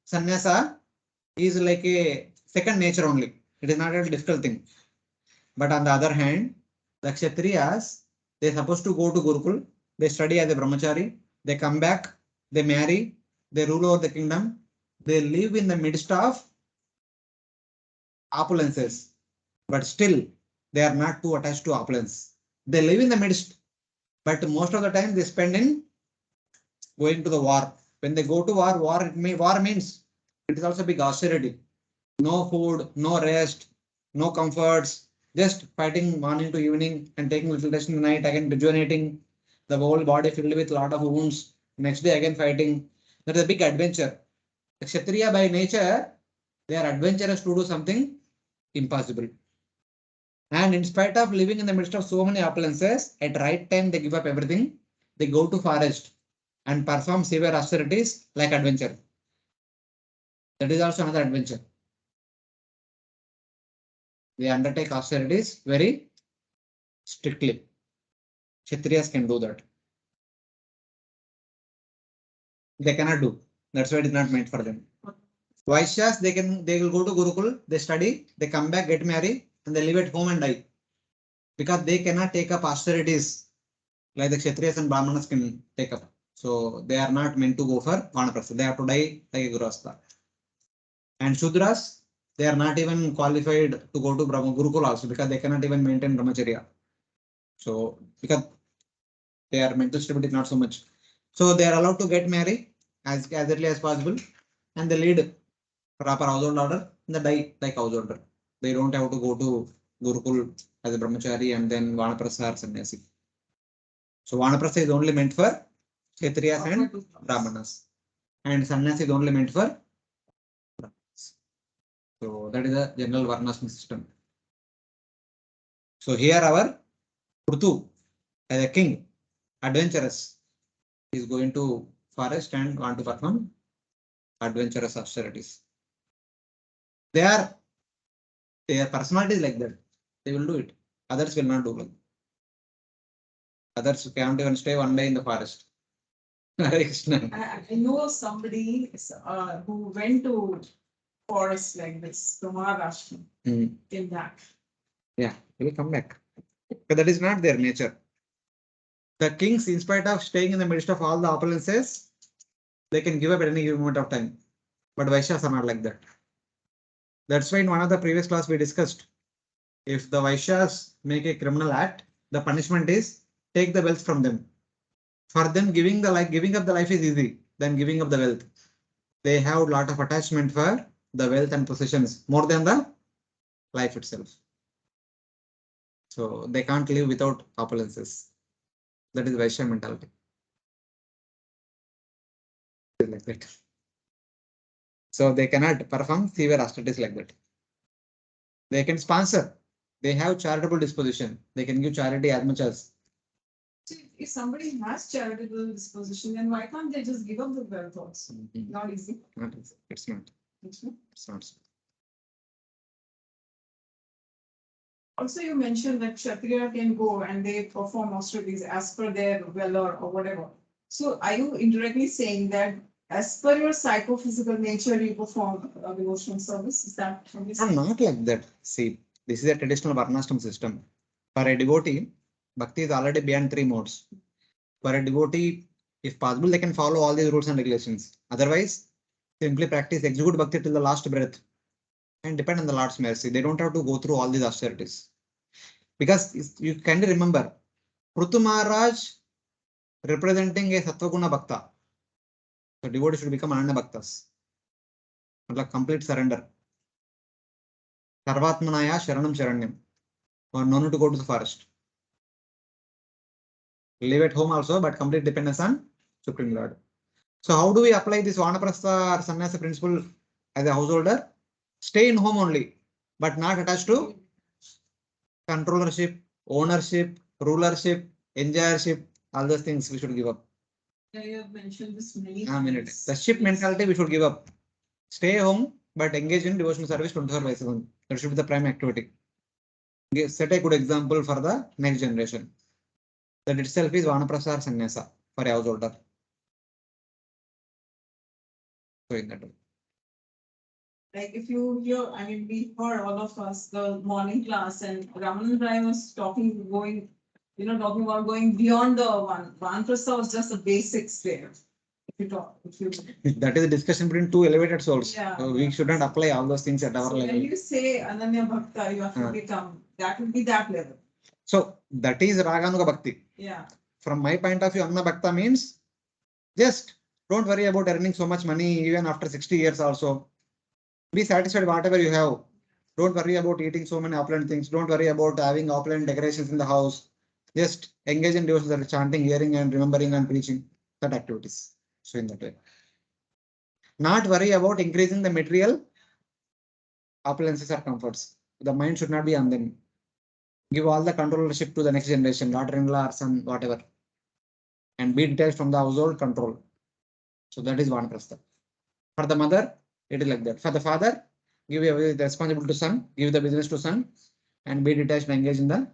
sannyasa is like a second nature only. It is not a difficult thing. But on the other hand, the Kshatriyas, they are supposed to go to Gurukul, they study as a brahmachari, they come back, they marry, they rule over the kingdom, they live in the midst of opulences, but still they are not too attached to opulence. They live in the midst, but most of the time they spend in going to the war. When they go to war, war means it is also big austerity. No food, no rest, no comforts, just fighting morning to evening and taking little rest in the night, again rejuvenating, the whole body filled with lot of wounds. Next day again fighting. That is a big adventure. The Kshatriya by nature, they are adventurous to do something impossible. And in spite of living in the midst of so many opulences, at right time they give up everything. They go to forest and perform severe austerities like adventure. That is also another adventure. They undertake austerities very strictly. Kshatriyas can do that. They cannot do. That's why it is not meant for them. Vaishyas, they will go to Gurukul, they study, they come back, get married, and they live at home and die. Because they cannot take up austerities like the Kshatriyas and Brahmanas can take up. So they are not meant to go for Vanaprastha. They have to die like a Gurastha. And Shudras, they are not even qualified to go to Gurukul also because they cannot even maintain Brahmacharya. So because their mental stability is not so much. So they are allowed to get married as early as possible and they lead proper household order and they die like householder. They don't have to go to Gurukul as a Brahmachari and then Vanaprastha or Sannyasi. So Vanaprastha is only meant for Kshatriyas and Brahmanas. And Sannyasi is only meant for Brahmanas. So that is the general Varnashram system. So here our Prthu as a king, adventurous, is going to forest and want to perform adventurous austerities. Their personality is like that. They will do it. Others will not do it. Others can't even stay one day in the forest. I know somebody who went to forest like this, from Maharashtra, came back. Yeah, they will come back. But that is not their nature. The kings, in spite of staying in the midst of all the opulences, they can give up at any given moment of time. But Vaishyas are not like that. That's why in one of the previous class we discussed, if the Vaishyas make a criminal act, the punishment is take the wealth from them. For them, giving up the life is easy than giving up the wealth. They have a lot of attachment for the wealth and possessions more than the life itself. So they can't live without opulences. That is Vaishya mentality. Like that. So they cannot perform severe austerities like that. They can sponsor. They have charitable disposition. They can give charity as much as. So if somebody has charitable disposition, then why can't they just give up the wealth also? Not easy. Not easy. It's not. It's not. It's not. Also, you mentioned that Kshatriya can go and they perform austerities as per their valor or whatever. So are you indirectly saying that as per your psychophysical nature, you perform devotional service? Is that what you No, saying? not like that. See, this is a traditional Varnashram system. For a devotee, Bhakti is already beyond 3 modes. For a devotee, if possible, they can follow all these rules and regulations. Otherwise, simply practice execute Bhakti till the last breath and depend on the Lord's mercy. They don't have to go through all these austerities. Because you can remember, Prthu Maharaj representing a Sattvaguna Bhakta. So devotee should become Ananya Bhaktas. Like complete surrender. Sarvatmanaya Sharanam Sharanyam. Or no need to go to the forest. Live at home also, but complete dependence on Supreme Lord. So how do we apply this Vanaprastha or Sannyasa principle as a householder? Stay in home only, but not attached to controllership, ownership, rulership, enjoyership, all those things we should give up. Yeah, you have mentioned this many Minute. times. The ship mentality we should give up. Stay home, but engage in devotional service 24/7. That should be the prime activity. Set a good example for the next generation. That itself is Vanaprastha or Sannyasa for a householder. So in that way. Like if you hear, I mean, we heard all of us the morning class, and Raman Rai was talking, talking about going beyond the one. Vanaprastha was just the basics there. If you That is a discussion between two elevated souls. Yeah, So we shouldn't apply all those things at our so level. when you say Ananya Bhakta, you have to become, that will be that level. So that is Raganuga Bhakti. Yeah. From my point of view, Anna Bhakta means just don't worry about earning so much money even after 60 years also. Be satisfied whatever you have. Don't worry about eating so many opulent things. Don't worry about having opulent decorations in the house. Just engage in devotional chanting, hearing and remembering and preaching that activities. So in that way. Not worry about increasing the material opulences or comforts. The mind should not be on them. Give all the controllership to the next generation, daughter-in-law or son, whatever. And be detached from the household control. So that is one prastha. For the mother, it is like that. For the father, give the responsibility to son, give the business to son, and be detached and engage in the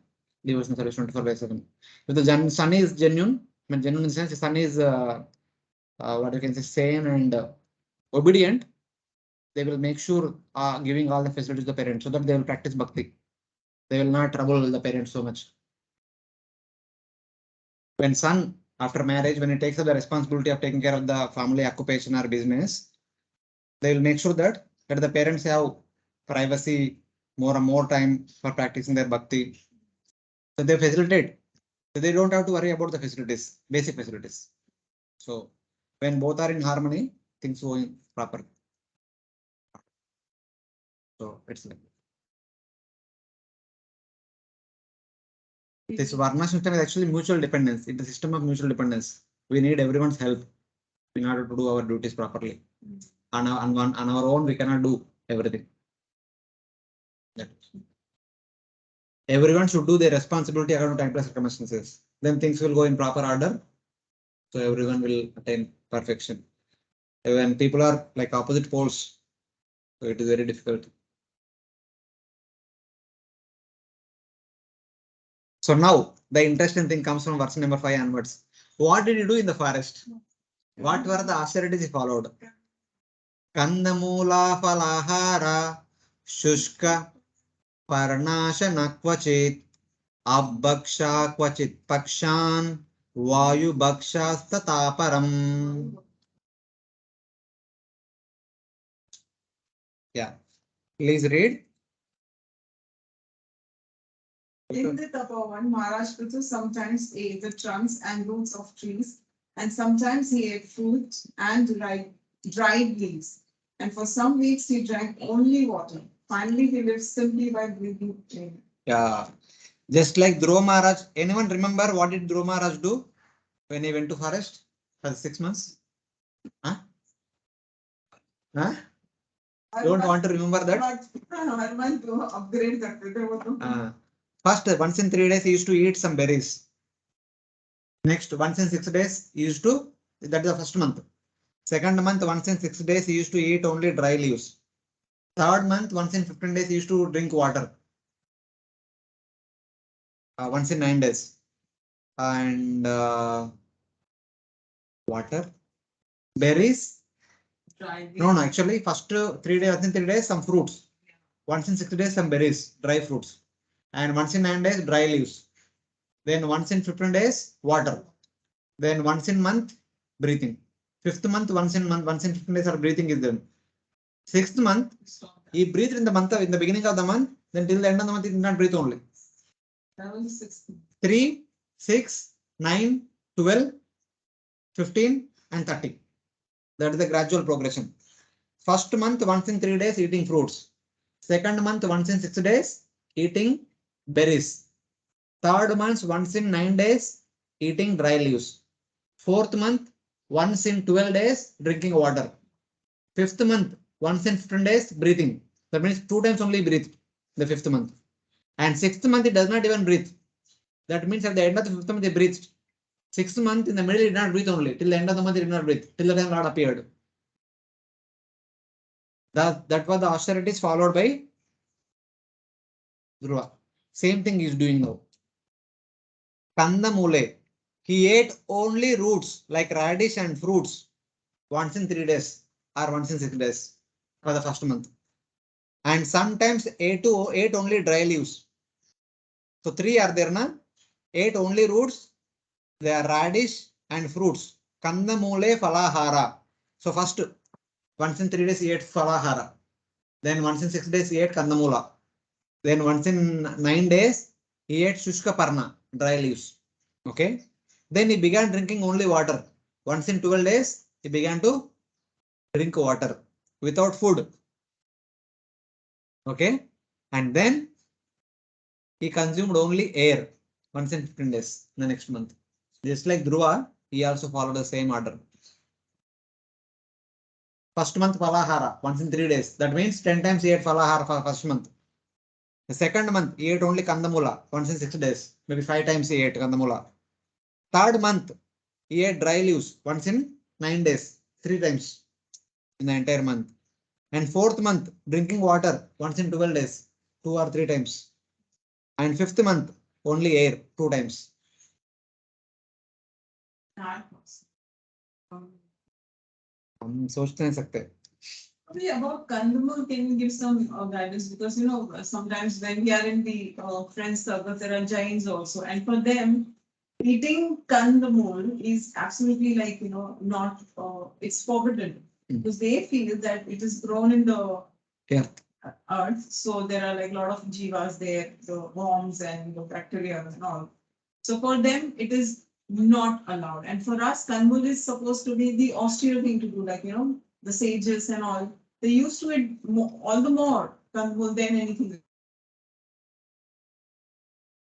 devotional service 24/7. If the son is genuine, I mean genuine in the sense the son is what you can say sane and obedient, they will make sure giving all the facilities to the parents so that they will practice bhakti. They will not trouble the parents so much. When son, after marriage, when he takes up the responsibility of taking care of the family occupation or business, they will make sure that the parents have privacy, more and more time for practicing their bhakti. So they facilitate. So they don't have to worry about the facilities, basic facilities. So when both are in harmony, things go in proper. So it's like this Varna system is actually mutual dependence. It's a system of mutual dependence. We need everyone's help in order to do our duties properly. On our own, we cannot do everything. Everyone should do their responsibility according to time plus circumstances. Then things will go in proper order. So everyone will attain perfection. When people are like opposite poles, so it is very difficult. So now the interesting thing comes from verse number 5 onwards. What did he do in the forest? What were the austerities he followed? Kandamula falahara shushka parnashana kvachit abbaksha kvachit pakshan vayu bakshastataparam. Yeah, please read. In the Tapovan, Maharaj Prthu sometimes ate the trunks and roots of trees, and sometimes he ate fruit and dried leaves. And for some weeks he drank only water. Finally, he lived simply by breathing air. Yeah, just like Dhruva Maharaj. Anyone remember what did Dhruva Maharaj do when he went to forest for 6 months? Huh? Huh? Don't want to remember that? I want to upgrade that. First, once in 3 days, he used to eat some berries. Next, once in 6 days, he used to, that is the first month. Second month, once in 6 days, he used to eat only dry leaves. Third month, once in 15 days, he used to drink water. Once in 9 days. And water, berries. No, actually, first 3 days, once in 3 days, some fruits. Once in 6 days, some berries, dry fruits. And once in 9 days, dry leaves. Then once in 15 days, water. Then once in month, breathing. Fifth month, once in 15 days, our breathing is done. Sixth month, he breathed in the beginning of the month, then till the end of the month, he did not breathe only. 3, 6, 9, 12, 15, and 30. That is the gradual progression. First month, once in 3 days, eating fruits. Second month, once in 6 days, eating berries. Third month, once in 9 days, eating dry leaves. Fourth month, once in 12 days, drinking water. Fifth month, once in 15 days, breathing. That means 2 times only breathe the 5th month. And 6th month it does not even breathe. That means at the end of the 5th month they breathed. 6th month in the middle it did not breathe only. Till the end of the month it did not breathe. Till the time Lord appeared. That was the austerities followed by Dhruva. Same thing he is doing now. Kandamule. He ate only roots like radish and fruits once in 3 days or once in 6 days for the first month. And sometimes ate only dry leaves. So 3 are there na? Ate only roots, they are radish and fruits. Kandamule falahara. So first, once in 3 days he ate falahara. Then once in 6 days he ate kandamula. Then once in 9 days he ate shushka parna, dry leaves. Okay. Then he began drinking only water. Once in 12 days he began to drink water without food. Okay. And then he consumed only air once in 15 days the next month. Just like Dhruva, he also followed the same order. First month falahara, once in 3 days. That means 10 times he ate falahara for first month. The second month, he ate only kandamula, once in 6 days. Maybe 5 times he ate kandamula. Third month, he ate dry leaves, once in 9 days, 3 times in the entire month. And fourth month, drinking water, once in 12 days, 2 or 3 times. And fifth month, only air, 2 times. हम सोच नहीं सकते. About Kandamul, can you give some guidance? Because sometimes when we are in the friends circle, there are Jains also, and for them, eating Kandamul is absolutely not it's forbidden because they feel that it is grown in the earth, so there are like a lot of jivas there, the worms and the bacteria and all. So for them, it is not allowed, and for us, Kandamul is supposed to be the austere thing to do, like the sages and all. They used to eat all the more Kandamul than anything.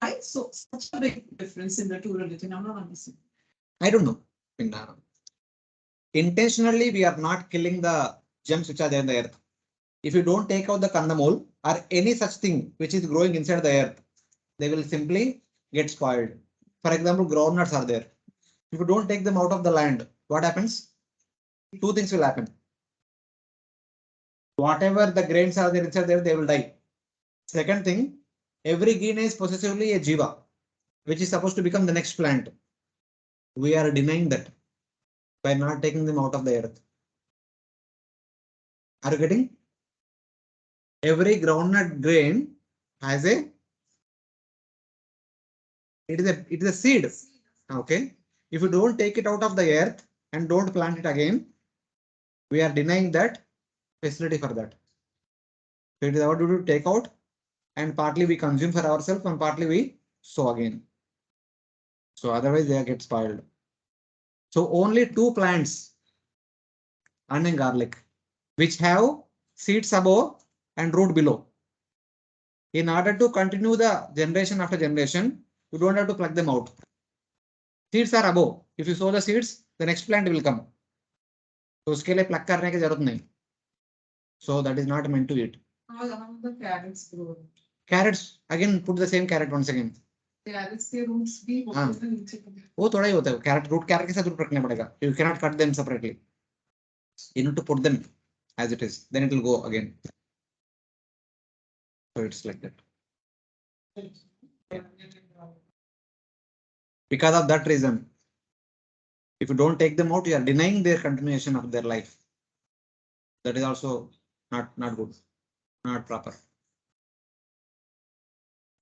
Right? So such a big difference in the two religions. I'm not understanding. I don't know. Intentionally, we are not killing the gems which are there in the earth. If you don't take out the kandamul or any such thing which is growing inside the earth, they will simply get spoiled. For example, groundnuts are there. If you don't take them out of the land, what happens? 2 things will happen. Whatever the grains are there inside there, they will die. Second thing, every green is possessively a jiva, which is supposed to become the next plant. We are denying that by not taking them out of the earth. Are you getting? Every groundnut grain has it is a seed. Okay. If you don't take it out of the earth and don't plant it again, we are denying that facility for that. So it is our duty to take out, and partly we consume for ourselves and partly we sow again. So otherwise they get spoiled. So only 2 plants, onion and garlic, which have seeds above and root below. In order to continue the generation after generation, you don't have to pluck them out. Seeds are above. If you sow the seeds, the next plant will come. So उसके लिए pluck करने की जरूरत नहीं. So that is not meant to eat. How the carrots grow? Carrots, again put the same carrot once again. Carrots के roots भी होते हैं नीचे. वो थोड़ा ही होता है. Carrot root carrot के साथ root रखना पड़ेगा. You cannot cut them separately. You need to put them as it is. Then it will go again. So it's like that. Because of that reason, if you don't take them out, you are denying their continuation of their life. That is also not good, not proper.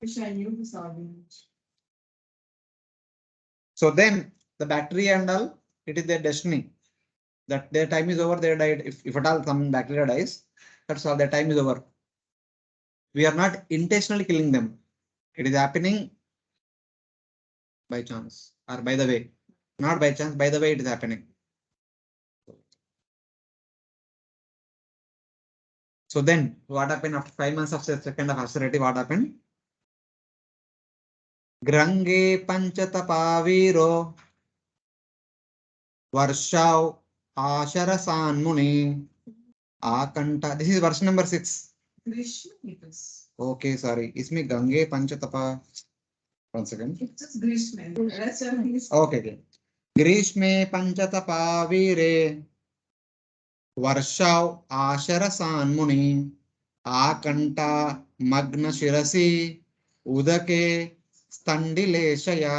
Wish I knew this argument. So then the bacteria and all, it is their destiny. That their time is over, they died. If at all some bacteria dies, that's all, their time is over. We are not intentionally killing them. It is happening by chance or by the way. Not by chance, by the way it is happening. So then what happened after 5 months of second of austerity? What happened? Grange panchatapaviro Varshav Asharasan Muni Akanta. This is verse number 6. Grishma it is. Okay, sorry. इसमें Gange पंचतपा. 1 second. It's just Grishma. Rest everything is Okay, okay. ग्रीष्मे पंचतपा वीरे वर्षाव आशरसान्मुनि आकंठा मग्न शिरसि उदके स्तंडिलेशया.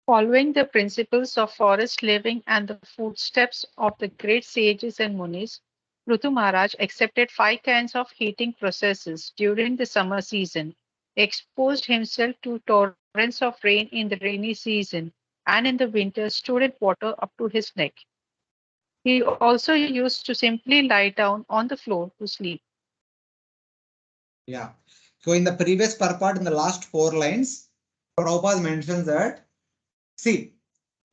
Following the principles of forest living and the footsteps of the great sages and munis, Prthu Maharaj accepted 5 kinds of heating processes during the summer season, exposed himself to torrents of rain in the rainy season, and in the winter stood in water up to his neck. He also used to simply lie down on the floor to sleep. Yeah. So in the previous purport, in the last 4 lines, Prabhupada mentions that, see,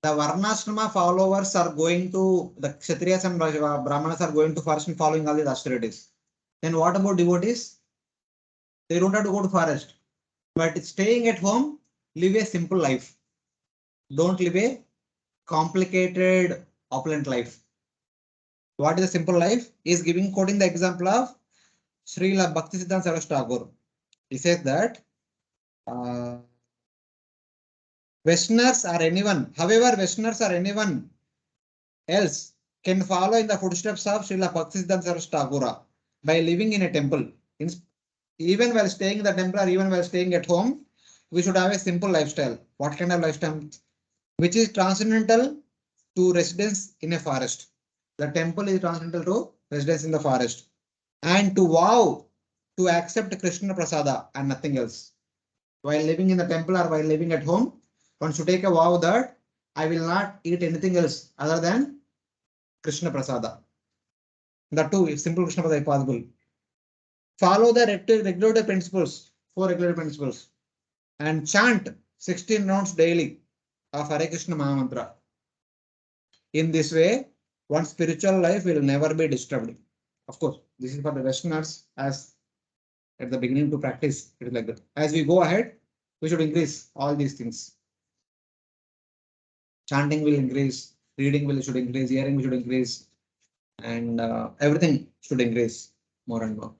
the Varnashrama followers are going to, the Kshatriyas and Brahmanas are going to forest and following all these austerities. Then what about devotees? They don't have to go to forest, but staying at home, live a simple life. Don't live a complicated, opulent life. What is a simple life? He is quoting the example of Srila Bhakti Siddhanta Saraswati Thakur. He says that Westerners or anyone, however, Westerners or anyone else can follow in the footsteps of Srila Bhakti Siddhanta Saraswati Thakur by living in a temple. Even while staying in the temple or even while staying at home, we should have a simple lifestyle. What kind of lifestyle? Which is transcendental to residence in a forest. The temple is transcendental to residence in the forest. And to vow to accept Krishna Prasada and nothing else. While living in the temple or while living at home, one should take a vow that I will not eat anything else other than Krishna Prasada. That too, if simple Krishna Prasada is possible. Follow the regulated principles, 4 regulated principles, and chant 16 rounds daily of Hare Krishna Mahamantra. In this way, one's spiritual life will never be disturbed. Of course, this is for the Westerners, as at the beginning to practice it is like that. As we go ahead, we should increase all these things. Chanting will increase, reading should increase, hearing should increase, and everything should increase more and more.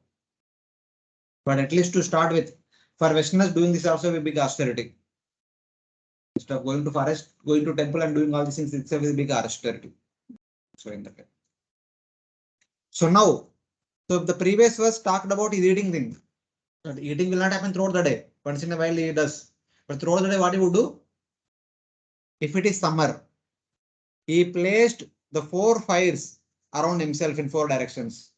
But at least to start with, for Westerners, doing this also a big austerity. Instead of going to forest, going to temple and doing all these things itself is a big austerity. So in that way. So now, so the previous verse talked about his eating thing. But eating will not happen throughout the day. Once in a while he does. But throughout the day, what he would do? If it is summer, he placed the 4 fires around himself in 4 directions.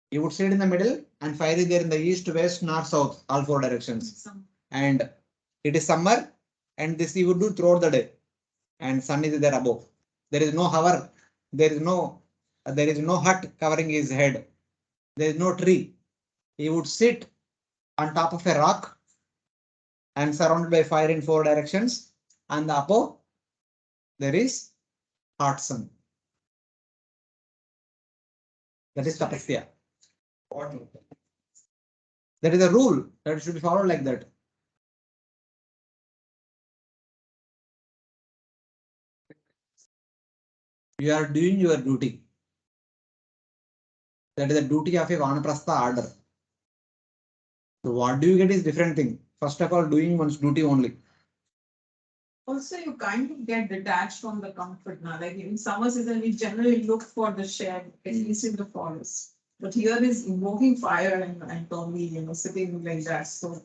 He would sit in the middle and fire is there in the east, west, north, south, all 4 directions. And it is summer, and this he would do throughout the day. And sun is there above. There is no hover. There is no hut covering his head. There is no tree. He would sit on top of a rock and surrounded by fire in 4 directions. And the above, there is hot sun. That is tapasya. That is a rule that should be followed like that. You are doing your duty. That is the duty of a Vanaprastha order. So what do you get is different thing. First of all, doing one's duty only. Also, you kind of get detached from the comfort now. Like in summer season, we generally look for the shed, at least in the forest. But here is invoking fire and probably, sitting like that. So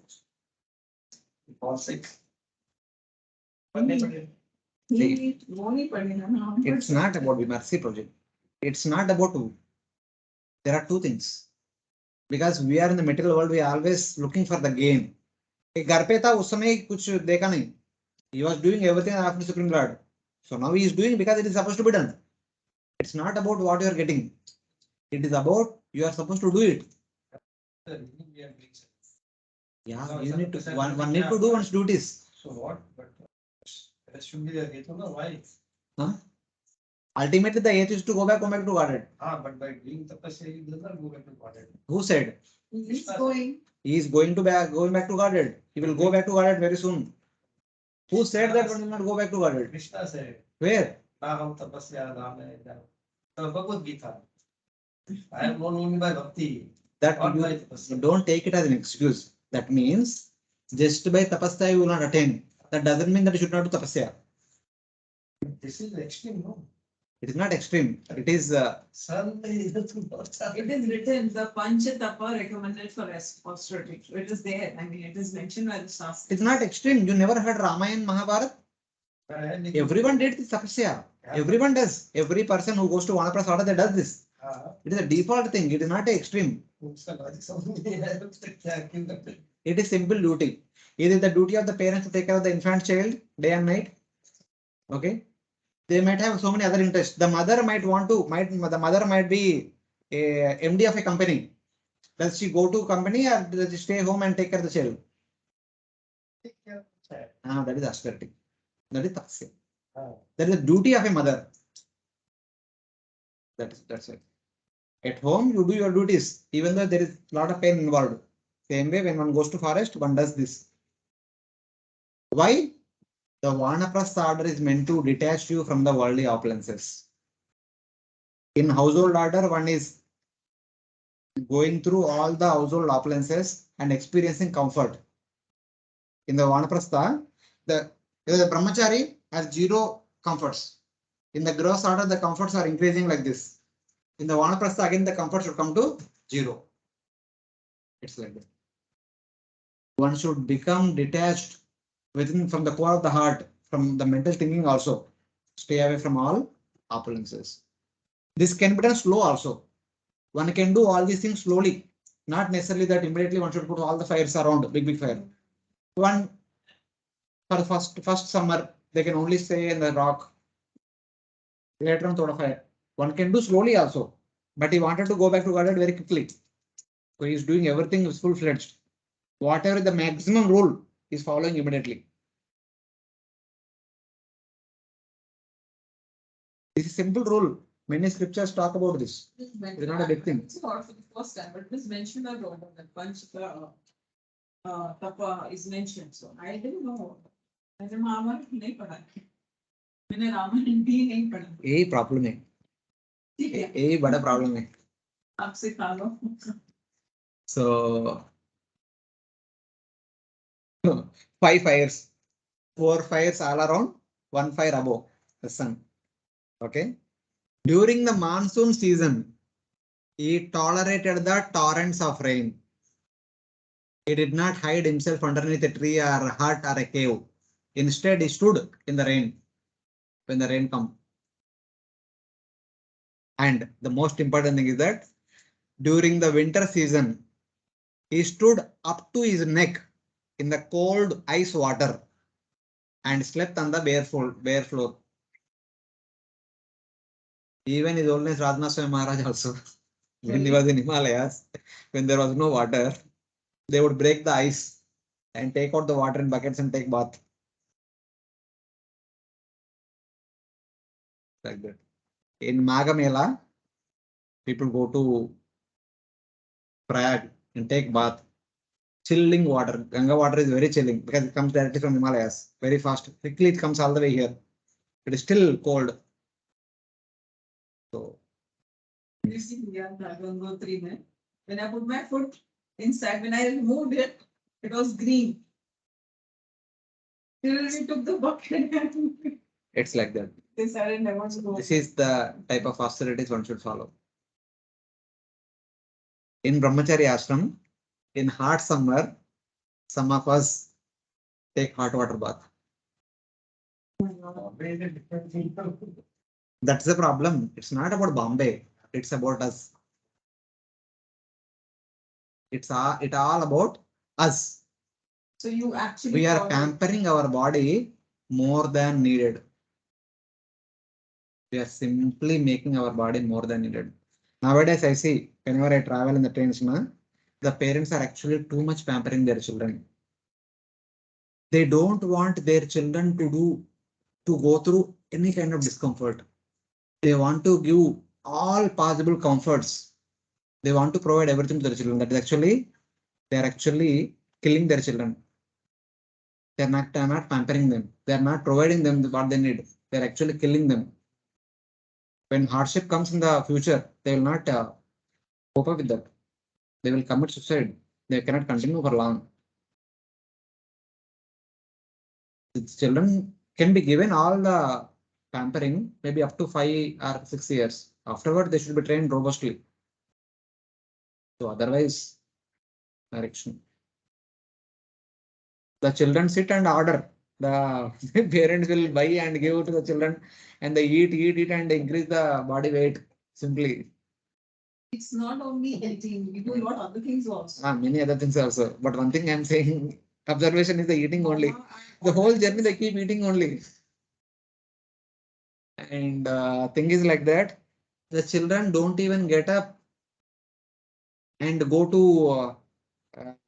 It's not about the mercy project. It's not about there are 2 things. Because we are in the material world, we are always looking for the gain. घर पे था उस समय कुछ देखा नहीं. He was doing everything after Supreme Lord. So now he is doing because it is supposed to be done. It's not about what you are getting. It is about you are supposed to do it. Yeah, you need to one need to do one's duties. So what? But that should be the hetu, no? Why? Huh? Ultimately, the hetu is to go back to Godhead. But by doing tapasya, he does not go back to Godhead. Who said? he's going. He is going back to Godhead. He will go back to Godhead very soon. Who said that one will not go back to Godhead? Krishna said, Where? Naham tapasya name. Bhagavad Gita. I am known only by Bhakti. That Not by you tapasya. don't take it as an excuse. That means just by tapasya you will not attain. That doesn't mean that you should not do tapasya. This is extreme, no? It is not extreme. It is Sun is It is written, the Pancha Tapa recommended for austerity. It is there. I mean, it is mentioned by the Shastra. it's not extreme. You never heard Ramayana Mahabharata? Everyone did this tapasya. Everyone does. Every person who goes to Vanaprastha they does this. It is a default thing. It is not an extreme. It is simple duty. It is the duty of the parents to take care of the infant child day and night. Okay. They might have so many other interests. The mother might be a MD of a company. Does she go to company or does she stay home and take care of the child? That is austerity. That is tapasya. That is the duty of a mother. That's it. At home, you do your duties, even though there is a lot of pain involved. Same way, when one goes to forest, one does this. Why? The Vanaprastha order is meant to detach you from the worldly opulences. In household order, one is going through all the household opulences and experiencing comfort. In the Vanaprastha, the brahmachari has zero comforts. In the gross order, the comforts are increasing like this. In the Vanaprastha, again, the comfort should come to zero. It's like that. One should become detached from the core of the heart, from the mental thinking also. Stay away from all opulences. This can be done slow also. One can do all these things slowly. Not necessarily that immediately one should put all the fires around, big fire. One, for the first summer, they can only stay in the rock. Later on, thought of fire. One can do slowly also. But he wanted to go back to Godhead very quickly. So he is doing everything full-fledged. Whatever the maximum rule is following immediately. This is simple rule. Many scriptures talk about this. It is not a big thing. It's for the first time, but it is mentioned that Pancha Tapa is mentioned. So I didn't know. मैंने महाभारत नहीं पढ़ा मैंने रामायण भी नहीं पढ़ा यही problem है ठीक है यही बड़ा प्रॉब्लम है आप सिखा लो So 5 fires, 4 fires all around, 1 fire above the sun. Okay. During the monsoon season, he tolerated the torrents of rain. He did not hide himself underneath a tree or a hut or a cave. Instead, he stood in the rain when the rain comes. And the most important thing is that during the winter season, he stood up to his neck in the cold ice water and slept on the bare floor. Even His Holiness Radhanath Swami Maharaj also, when he was in Himalayas, when there was no water, they would break the ice and take out the water in buckets and take bath. Like that. In Maghamela, people go to Prayag and take bath. Chilling water. Ganga water is very chilling because it comes directly from Himalayas. Very fast. Quickly it comes all the way here. It is still cold. So when I put my foot inside, when I removed it, it was green. Till we took the bucket and it's like that. they decided never to go. This is the type of austerities one should follow. In Brahmachari ashram, in hot summer, some of us take hot water bath. That's the problem. It's not about Bombay. It's about us. It's all about us. So you actually We are follow- pampering our body more than needed. We are simply making our body more than needed. Nowadays, I see whenever I travel in the trains, the parents are actually too much pampering their children. They don't want their children to go through any kind of discomfort. They want to give all possible comforts. They want to provide everything to their children. That is actually, they are actually killing their children. They are not pampering them. They are not providing them what they need. They are actually killing them. When hardship comes in the future, they will not cope up with that. They will commit suicide. They cannot continue for long. The children can be given all the pampering, maybe up to 5 or 6 years. Afterward, they should be trained robustly. So otherwise, direction. The children sit and order. The parents will buy and give to the children, and they eat, and increase the body weight simply. It's not only eating, we do a lot of other things also. Many other things also. But one thing I'm saying, observation is the eating only. The whole journey they keep eating only. And thing is like that, the children don't even get up and go to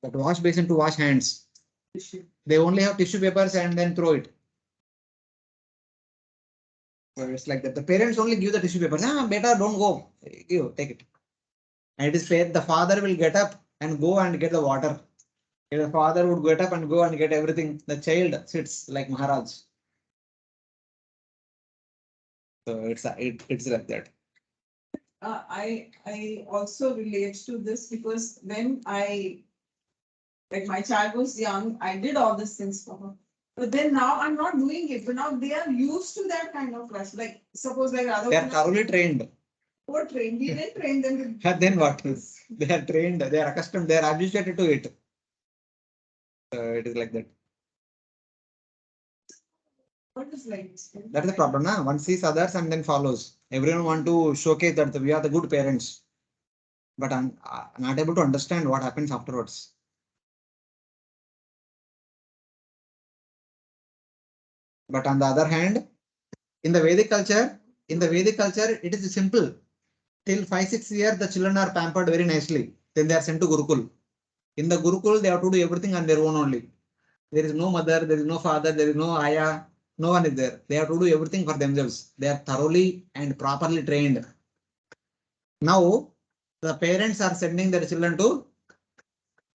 that wash basin to wash hands. They only have tissue papers and then throw it. So it's like that. The parents only give the tissue papers. Better don't go. Give, take it. And it is fair. The father will get up and go and get the water. If the father would get up and go and get everything, the child sits like Maharaj. So it's like that. I also relate to this because when like my child was young, I did all these things for her. But then now I'm not doing it. But now they are used to that kind of life. Like suppose like other They are thoroughly trained. or trained. We didn't train them. Then what? They are trained. They are accustomed. They are habituated to it. It is like that. What is like? That is the problem, na? One sees others and then follows. Everyone want to showcase that we are the good parents, but I'm not able to understand what happens afterwards. But on the other hand, in the Vedic culture, it is simple. Till 5-6 years, the children are pampered very nicely. Then they are sent to Gurukul. In the Gurukul, they have to do everything on their own only. There is no mother, there is no father, there is no ayah. No one is there. They have to do everything for themselves. They are thoroughly and properly trained. Now, the parents are sending their children to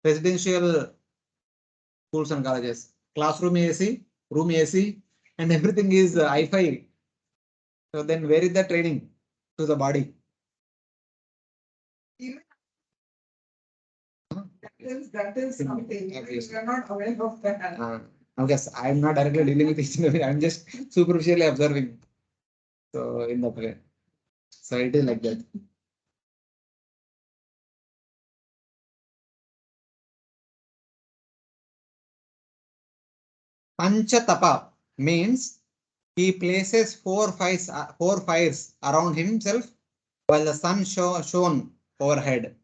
residential schools and colleges. Classroom AC, room AC, and everything is hi-fi. So then where is the training to the body? That is something. We are not aware of that. Yes, I'm not directly dealing with each and every. I'm just superficially observing. So in that way. So it is like that. Panchatapa means he places 4 fires around himself while the sun shone overhead.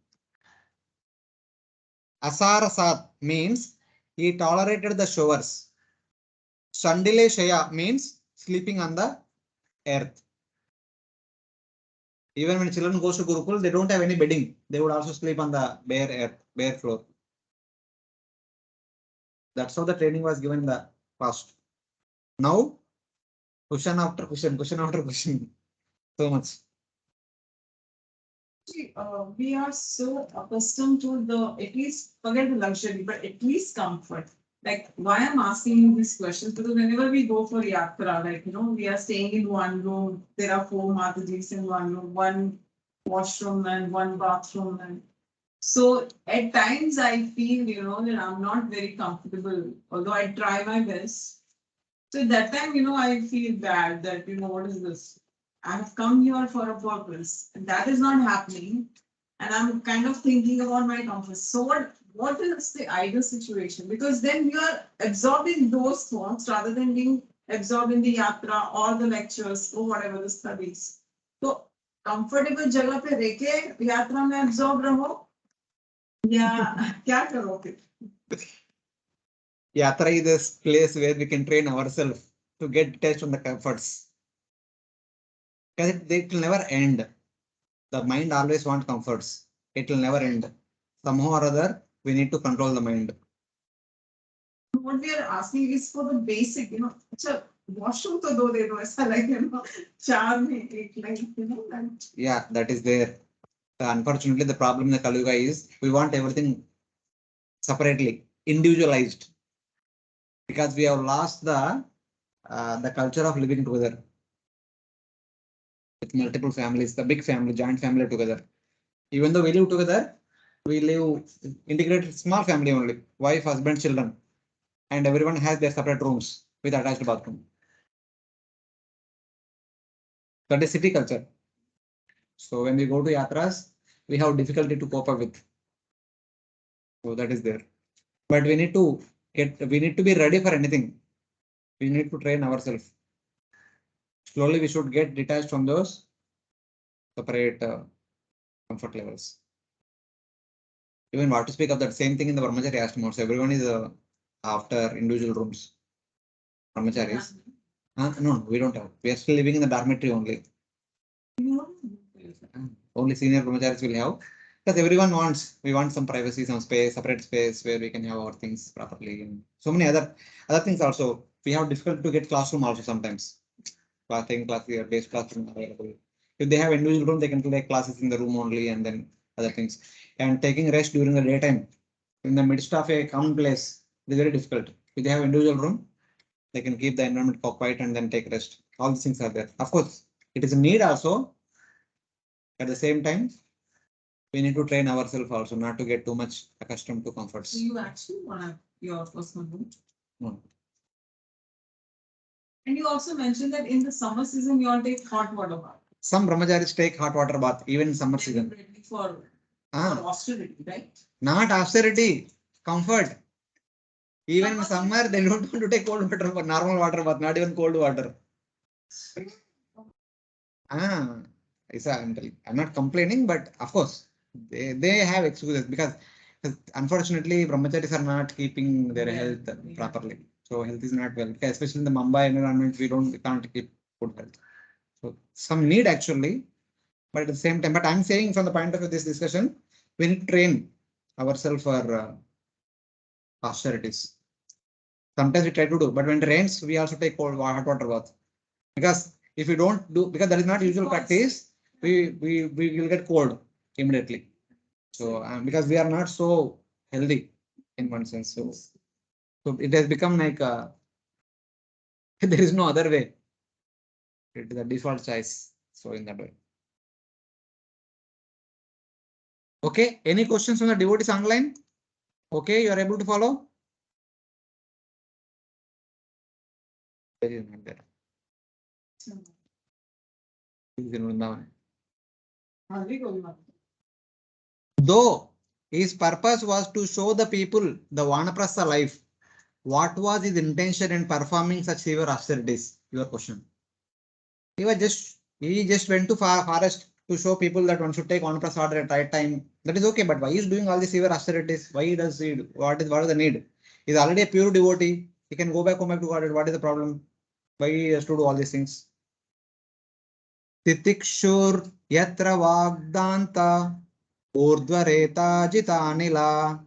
Asarasat means he tolerated the showers. Shandile Shaya means sleeping on the earth. Even when children go to Gurukul, they don't have any bedding. They would also sleep on the bare earth, bare floor. That's how the training was given in the past. Now, question after question, so much. We are so accustomed to at least forget the luxury, but at least comfort. Like why I'm asking you these questions, because whenever we go for yatra, like we are staying in one room, there are 4 Matajis in one room, one washroom and one bathroom, and so at times I feel that I'm not very comfortable, although I try my best. So at that time, I feel bad that what is this? I have come here for a purpose, and that is not happening. And I'm kind of thinking about my comfort. So what is the ideal situation? Because then you are absorbing those thoughts rather than being absorbed in the yatra or the lectures or whatever the studies. So comfortable जगह पे रह के यात्रा में absorb रहो या क्या करोगे? Yatra is this place where we can train ourselves to get detached from the comforts. Because it will never end. The mind always wants comforts. It will never end. Somehow or other, we need to control the mind. What we are asking is for the basic, अच्छा washroom तो दो दे दो ऐसा like चार में एक like that. Yeah, that is there. Unfortunately, the problem in the Kali Yuga is we want everything separately, individualized, because we have lost the culture of living together with multiple families, the big family, joint family together. Even though we live together, we live integrated small family only, wife, husband, children, and everyone has their separate rooms with attached bathroom. That is city culture. So when we go to yatras, we have difficulty to cope up with. So that is there. But we need to be ready for anything. We need to train ourselves. Slowly we should get detached from those separate comfort levels. Even what to speak of that same thing in the brahmachari ashram. So everyone is after individual rooms. Brahmacharis. No, we don't have. We are still living in the dormitory only. Only senior brahmacharis will have. Because everyone we want some privacy, some space, separate space where we can have our things properly. And so many other things also. We have difficult to get classroom also sometimes. Taking class here, base classroom available. If they have individual room, they can take classes in the room only and then other things. And taking rest during the daytime in the midst of a common place is very difficult. If they have individual room, they can keep the environment quiet and then take rest. All these things are there. Of course, it is a need also. At the same time, we need to train ourselves also not to get too much accustomed to comforts. So you actually want your personal room? No. And you also mentioned that in the summer season, you all take hot water bath. Some brahmacharis take hot water bath even in summer season. For austerity, right? Not austerity, comfort. Even in summer, they don't want to take cold water, but normal water bath, not even cold water. I'm not complaining, but of course, they have excuses because unfortunately, brahmacharis are not keeping their health properly. So health is not well, especially in the Mumbai environment, we can't keep good health. So some need actually, but at the same time, but I'm saying from the point of view of this discussion, we need to train ourselves for austerities. Sometimes we try to do, but when it rains, we also take cold hot water bath. Because if we don't do, because that is not usual practice, we will get cold immediately. So because we are not so healthy in one sense, so it has become like there is no other way. It is a default choice. So in that way. Okay. Any questions from the devotees online? Okay, you are able to follow. There is not there. Though his purpose was to show the people the Vanaprastha life, what was his intention in performing such severe austerities? Your question. He just went to forest to show people that one should take Vanaprastha order at right time. That is okay, but why is doing all these severe austerities? Why does he? What is the need? He's already a pure devotee. He can go back to God. What is the problem? Why he has to do all these things? Titikshur yatra vagdanta urdvareta jitanila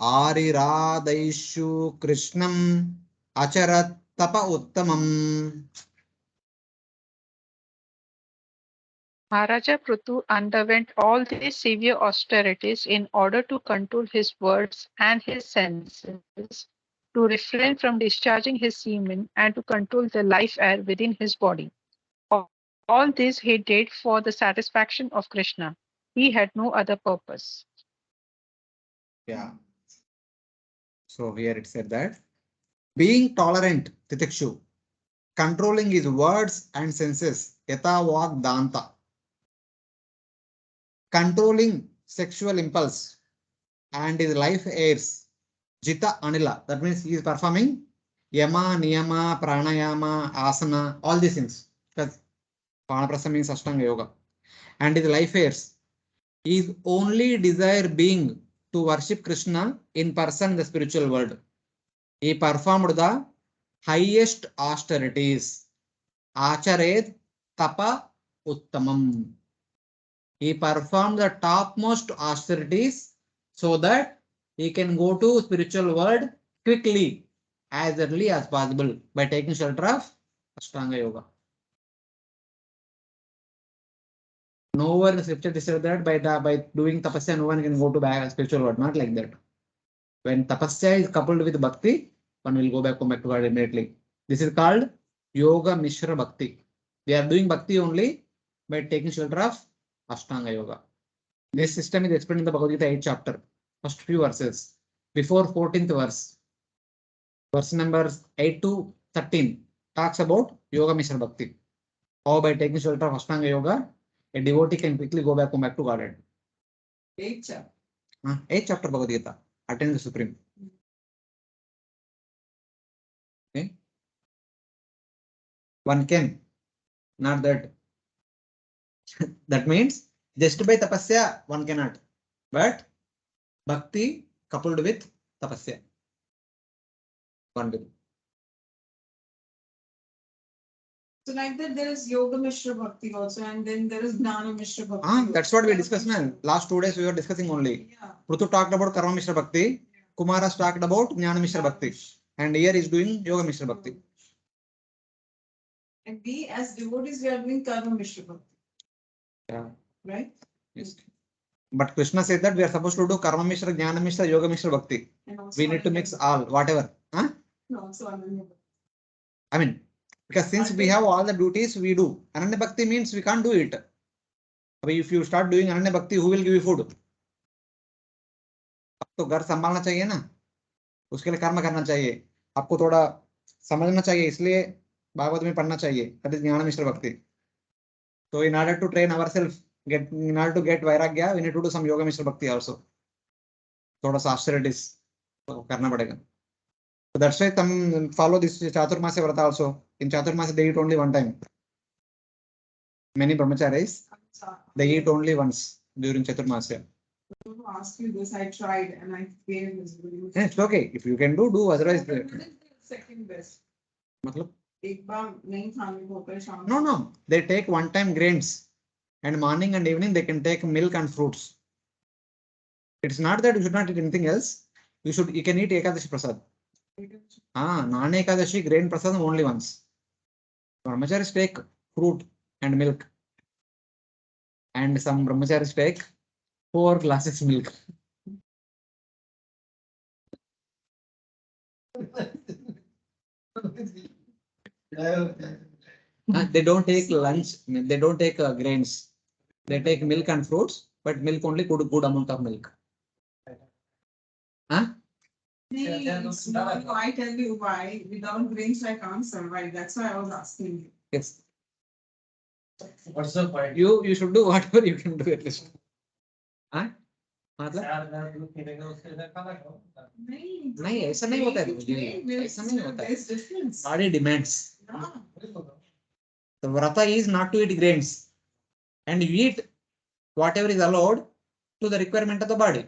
Ariraadaishu Krishnam Acharat Tapa Uttamam. Maharaja Prthu underwent all these severe austerities in order to control his words and his senses, to refrain from discharging his semen, and to control the life air within his body. All this he did for the satisfaction of Krishna. He had no other purpose. Yeah. So here it said that being tolerant, Titikshu, controlling his words and senses, Yata Vak Danta, controlling sexual impulse and his life airs, Jita Anila. That means he is performing Yama, Niyama, Pranayama, Asana, all these things. Because Vanaprastha means Ashtanga Yoga. And his life airs. His only desire being to worship Krishna in person in the spiritual world. He performed the highest austerities. Achared Tapa Uttamam. He performed the topmost austerities so that he can go to spiritual world quickly, as early as possible by taking shelter of Ashtanga Yoga. No one in scripture said that by doing tapasya, no one can go to back spiritual world. Not like that. When tapasya is coupled with bhakti, one will go back to God immediately. This is called Yoga Mishra Bhakti. They are doing bhakti only by taking shelter of Ashtanga Yoga. This system is explained in the Bhagavad Gita 8th chapter, first few verses. Before 14th verse, verse numbers 8 to 13 talks about Yoga Mishra Bhakti. How by taking shelter of Ashtanga Yoga, a devotee can quickly go back to Godhead. 8th chapter. 8th chapter Bhagavad Gita, Attain the Supreme. Okay. One can, not that. That means just by tapasya one cannot, but bhakti coupled with tapasya one will. So like that, there is Yoga Mishra Bhakti also, and then there is Gnana Mishra Bhakti. That's what we discussed now. Last 2 days we were discussing only. Yeah. Prthu talked about Karma Mishra Bhakti, Kumara has talked about Jnana Mishra Bhakti, and here is doing Yoga Mishra Bhakti. And we as devotees, we are doing Karma Mishra Bhakti. Yeah. Right? Yes. But Krishna said that we are supposed to do Karma Mishra, Jnana Mishra, Yoga Mishra Bhakti. And also We need to mix all, whatever. Huh? No, also Ananya Bhakti. I mean, because since we have all the duties, we do. Ananya Bhakti means we can't do it. If you start doing Ananya Bhakti, who will give you food? तो घर संभालना चाहिए ना, उसके लिए कर्म करना चाहिए, आपको थोड़ा समझना चाहिए, इसलिए भागवत में पढ़ना चाहिए. That is Jnana Mishra Bhakti. So in order to train ourselves, in order to get vairagya, we need to do some Yoga Mishra Bhakti also. थोड़ा सा austerities करना पड़ेगा. So that's why some follow this Chaturmasya Vrata also. In Chaturmasya they eat only one time. Many brahmacharis, they eat only once during Chaturmasya. I want to ask you this. I tried and I failed this. It's okay. If you can do, otherwise. What is the second best? मतलब? एक बार नहीं खाने को होता है शाम No. They take one time grains, and morning and evening they can take milk and fruits. It's not that you should not eat anything else. You can eat Ekadashi Prasad. Non-Ekadashi grain Prasad only once. Brahmacharis take fruit and milk. And some brahmacharis take 4 glasses milk. They don't take lunch, they don't take grains. They take milk and fruits, but milk only good amount of milk. Huh? No, I tell you why. Without grains, I can't survive. That's why I was asking you. Yes. What's the point? You should do whatever you can do at least. Huh? मतलब? नहीं ऐसा नहीं होता है, ऐसा नहीं होता है. Body demands. The vrata is not to eat grains, and you eat whatever is allowed to the requirement of the body.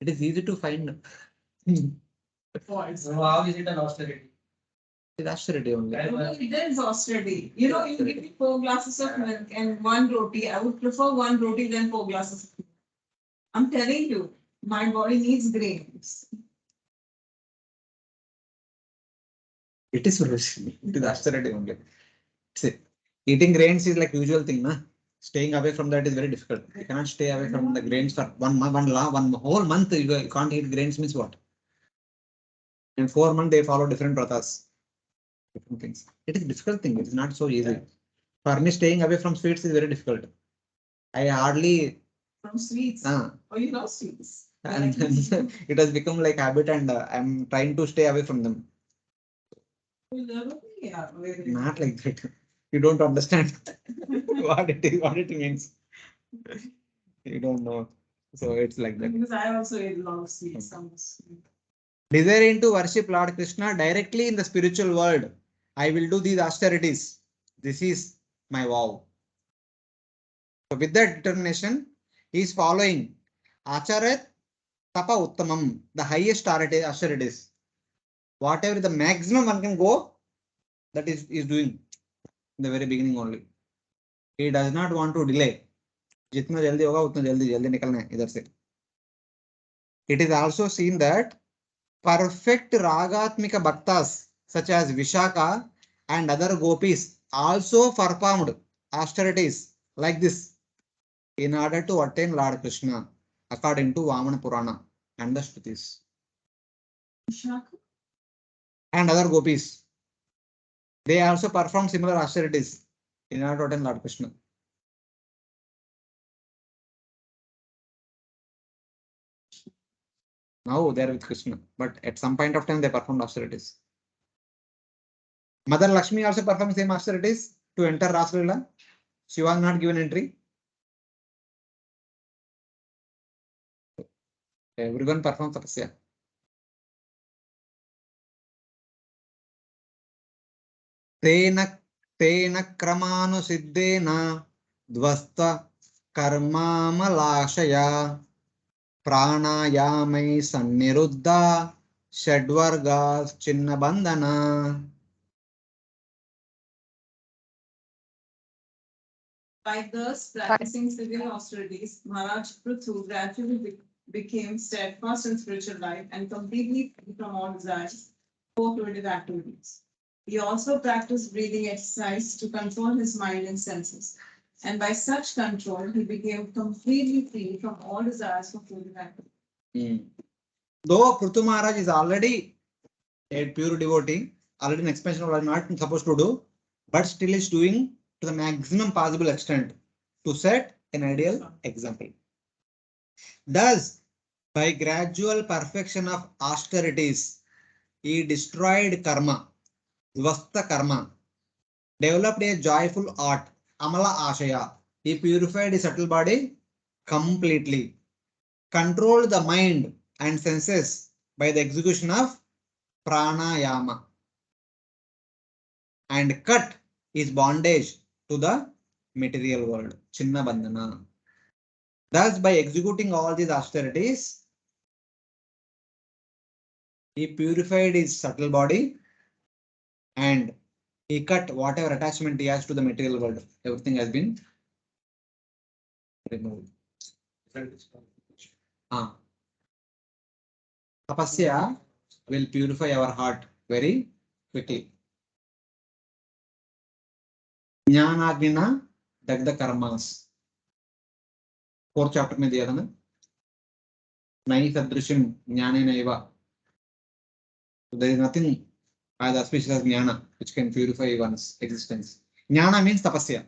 It is easy to find. So how is it an austerity? It is austerity only. It is austerity. You know, you give me 4 glasses of milk and 1 roti. I would prefer 1 roti than 4 glasses of milk. I'm telling you, my body needs grains. It is austerity only. See, eating grains is like usual thing, na? Staying away from that is very difficult. You cannot stay away from the grains for one whole month. You can't eat grains means what? In 4 months they follow different pratas, different things. It is a difficult thing. It is not so easy. For me, staying away from sweets is very difficult. I hardly. From sweets. Oh, you love sweets. And it has become like habit, and I'm trying to stay away from them. Yeah, Not like that. You don't understand what it means. You don't know. So it's like that. Because I also ate a lot of sweets. Desiring to worship Lord Krishna directly in the spiritual world, I will do these austerities. This is my vow. So with that determination, he is following Acharat Tapa Uttamam, the highest austerities. Whatever the maximum one can go, that is doing in the very beginning only. He does not want to delay. जितना जल्दी होगा उतना जल्दी निकलना है इधर से. It is also seen that perfect ragatmika bhaktas such as Vishaka and other gopis also performed austerities like this in order to attain Lord Krishna according to Vamana Purana and the Shrutis. And other gopis, they also performed similar austerities in order to attain Lord Krishna. Now they are with Krishna, but at some point of time they performed austerities. Mother Lakshmi also performed same austerities to enter Rasalila. She was not given entry. Everyone performs tapasya. तेन क्रमानुसिद्धेन ध्वस्त कर्मामलाशया प्राणायामै सन्निरुद्धा षड्वर्गाश्चिन्न बंधना. By thus practicing civil austerities, Maharaj Prthu gradually became steadfast in spiritual life and completely free from all desires for fluid activities. He also practiced breathing exercise to control his mind and senses. And by such control, he became completely free from all desires for fluid activities. Though Prthu Maharaj is already a pure devotee, already an expansion of what not supposed to do, but still is doing to the maximum possible extent to set an ideal example. Thus, by gradual perfection of austerities, he destroyed karma, Vasta karma, developed a joyful art, Amala Ashaya. He purified his subtle body completely, controlled the mind and senses by the execution of pranayama, and cut his bondage to the material world, Chinna Bandhana. Thus, by executing all these austerities, he purified his subtle body and he cut whatever attachment he has to the material world. Everything has been removed. Tapasya will purify our heart very quickly. Jnanagnina dagda karmas. 4th chapter में दिया था ना, नई सदृशम ज्ञानेन एव. There is nothing as auspicious as jnana which can purify one's existence. Jnana means tapasya.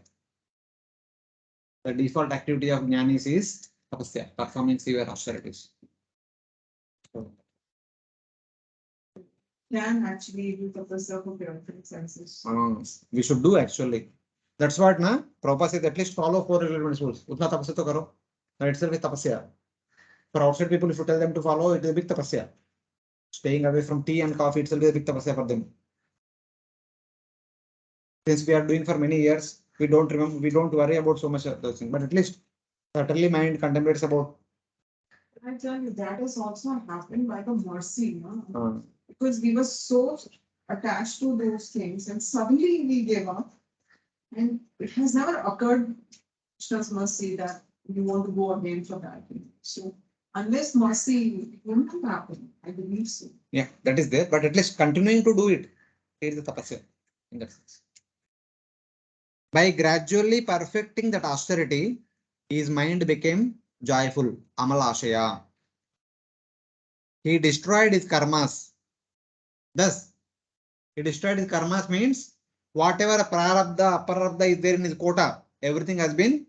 The default activity of jnanis is tapasya, performing severe austerities. Can actually do tapasya for purifying senses. We should do actually. That's what na Prabhupada says, at least follow 4 regular principles. Utna tapasya to karo. That itself is tapasya. For outside people, if you tell them to follow, it is a big tapasya. Staying away from tea and coffee itself is a big tapasya for them. Since we are doing for many years, we don't remember, we don't worry about so much of those things. But at least certainly mind contemplates about. I tell you, that has also happened by the mercy, no? Because we were so attached to those things and suddenly we gave up. And it has never occurred Krishna's mercy that you want to go again for that. So unless mercy, it won't happen. I believe so. Yeah, that is there. But at least continuing to do it is the tapasya in that sense. By gradually perfecting that austerity, his mind became joyful, amalashaya. He destroyed his karmas. Thus, he destroyed his karmas means whatever prarabdha, aparabdha is there in his quota, everything has been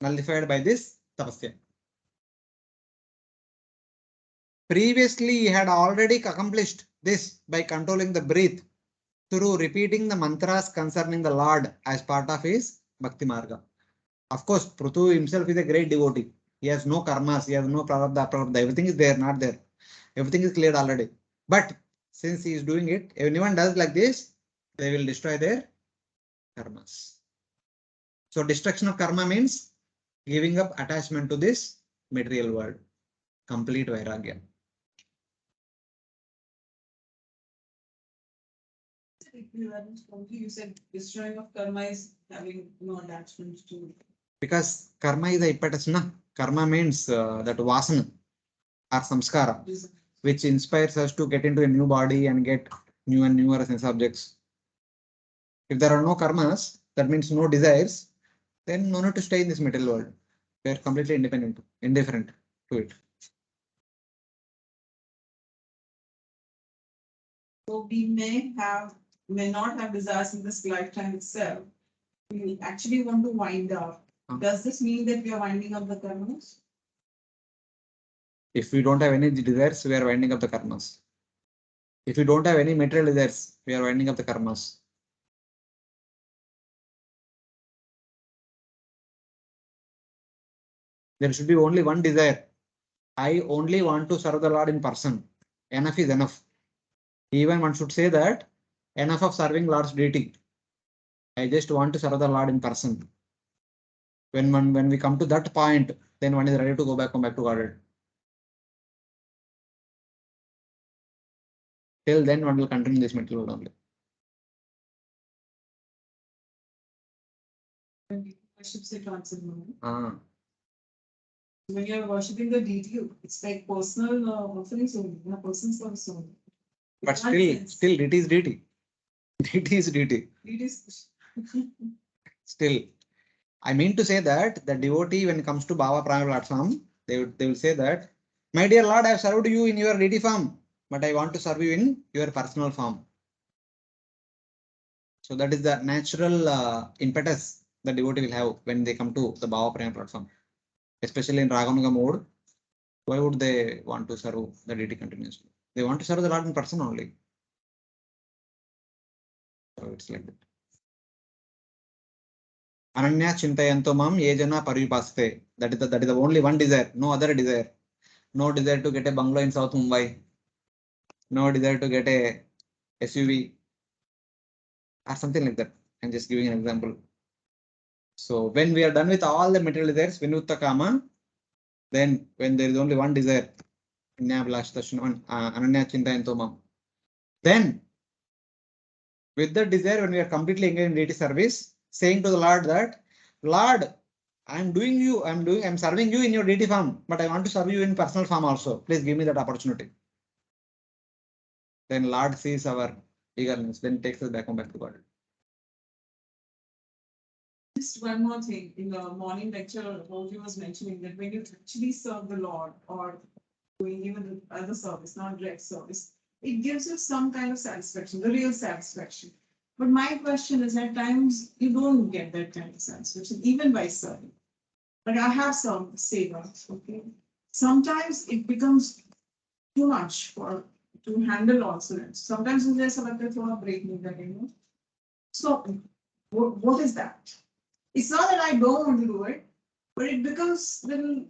nullified by this tapasya. Previously, he had already accomplished this by controlling the breath through repeating the mantras concerning the Lord as part of his Bhakti Marga. Of course, Prthu himself is a great devotee. He has no karmas, he has no prarabdha, aprarabdha. Everything is there, not there. Everything is cleared already. But since he is doing it, if anyone does like this, they will destroy their karmas. So destruction of karma means giving up attachment to this material world. Complete vairagya. You said destroying of karma is having no attachment to. Because karma is a impetus, na? Karma means that vasana or samskara, which inspires us to get into a new body and get new and newer sense objects. If there are no karmas, that means no desires, then no need to stay in this material world. We are completely indifferent to it. So we may not have desires in this lifetime itself. We actually want to wind up. Does this mean that we are winding up the karmas? If we don't have any desires, we are winding up the karmas. If we don't have any material desires, we are winding up the karmas. There should be only one desire. I only want to serve the Lord in person. Enough is enough. Even one should say that enough of serving Lord's deity. I just want to serve the Lord in person. When we come to that point, then one is ready to come back to Godhead. Till then, one will continue this material world only. Worships it once in a while. Ah. When you're worshipping the deity, it's like personal offerings only, person service only. But still deity is deity. Deity is deity. It is. Still, I mean to say that the devotee, when it comes to Bhava Prana platform, they will say that, my dear Lord, I have served you in your deity form, but I want to serve you in your personal form. So that is the natural impetus the devotee will have when they come to the Bhava Prana platform. Especially in Raganuga mode, why would they want to serve the deity continuously? They want to serve the Lord in person only. So it's like that. Ananya Chintayanto Mam Yejana Paripaste. That is the only one desire, no other desire. No desire to get a bungalow in South Mumbai. No desire to get a SUV or something like that. I'm just giving an example. So when we are done with all the material desires, Vinutta Kama, then when there is only one desire, Ananya Chintayanto Mam. Then with that desire, when we are completely engaged in deity service, saying to the Lord that, Lord, I'm serving you in your deity form, but I want to serve you in personal form also. Please give me that opportunity. Then Lord sees our eagerness, then takes us back to God. Just one more thing. In the morning lecture, Prthu was mentioning that when you actually serve the Lord or doing even other service, not direct service, it gives you some kind of satisfaction, the real satisfaction. But my question is, at times you don't get that kind of satisfaction, even by serving. But I have some savers, okay? Sometimes it becomes too much to handle also. Sometimes there's a break, So what is that? It's not that I don't want to do it, but it becomes little,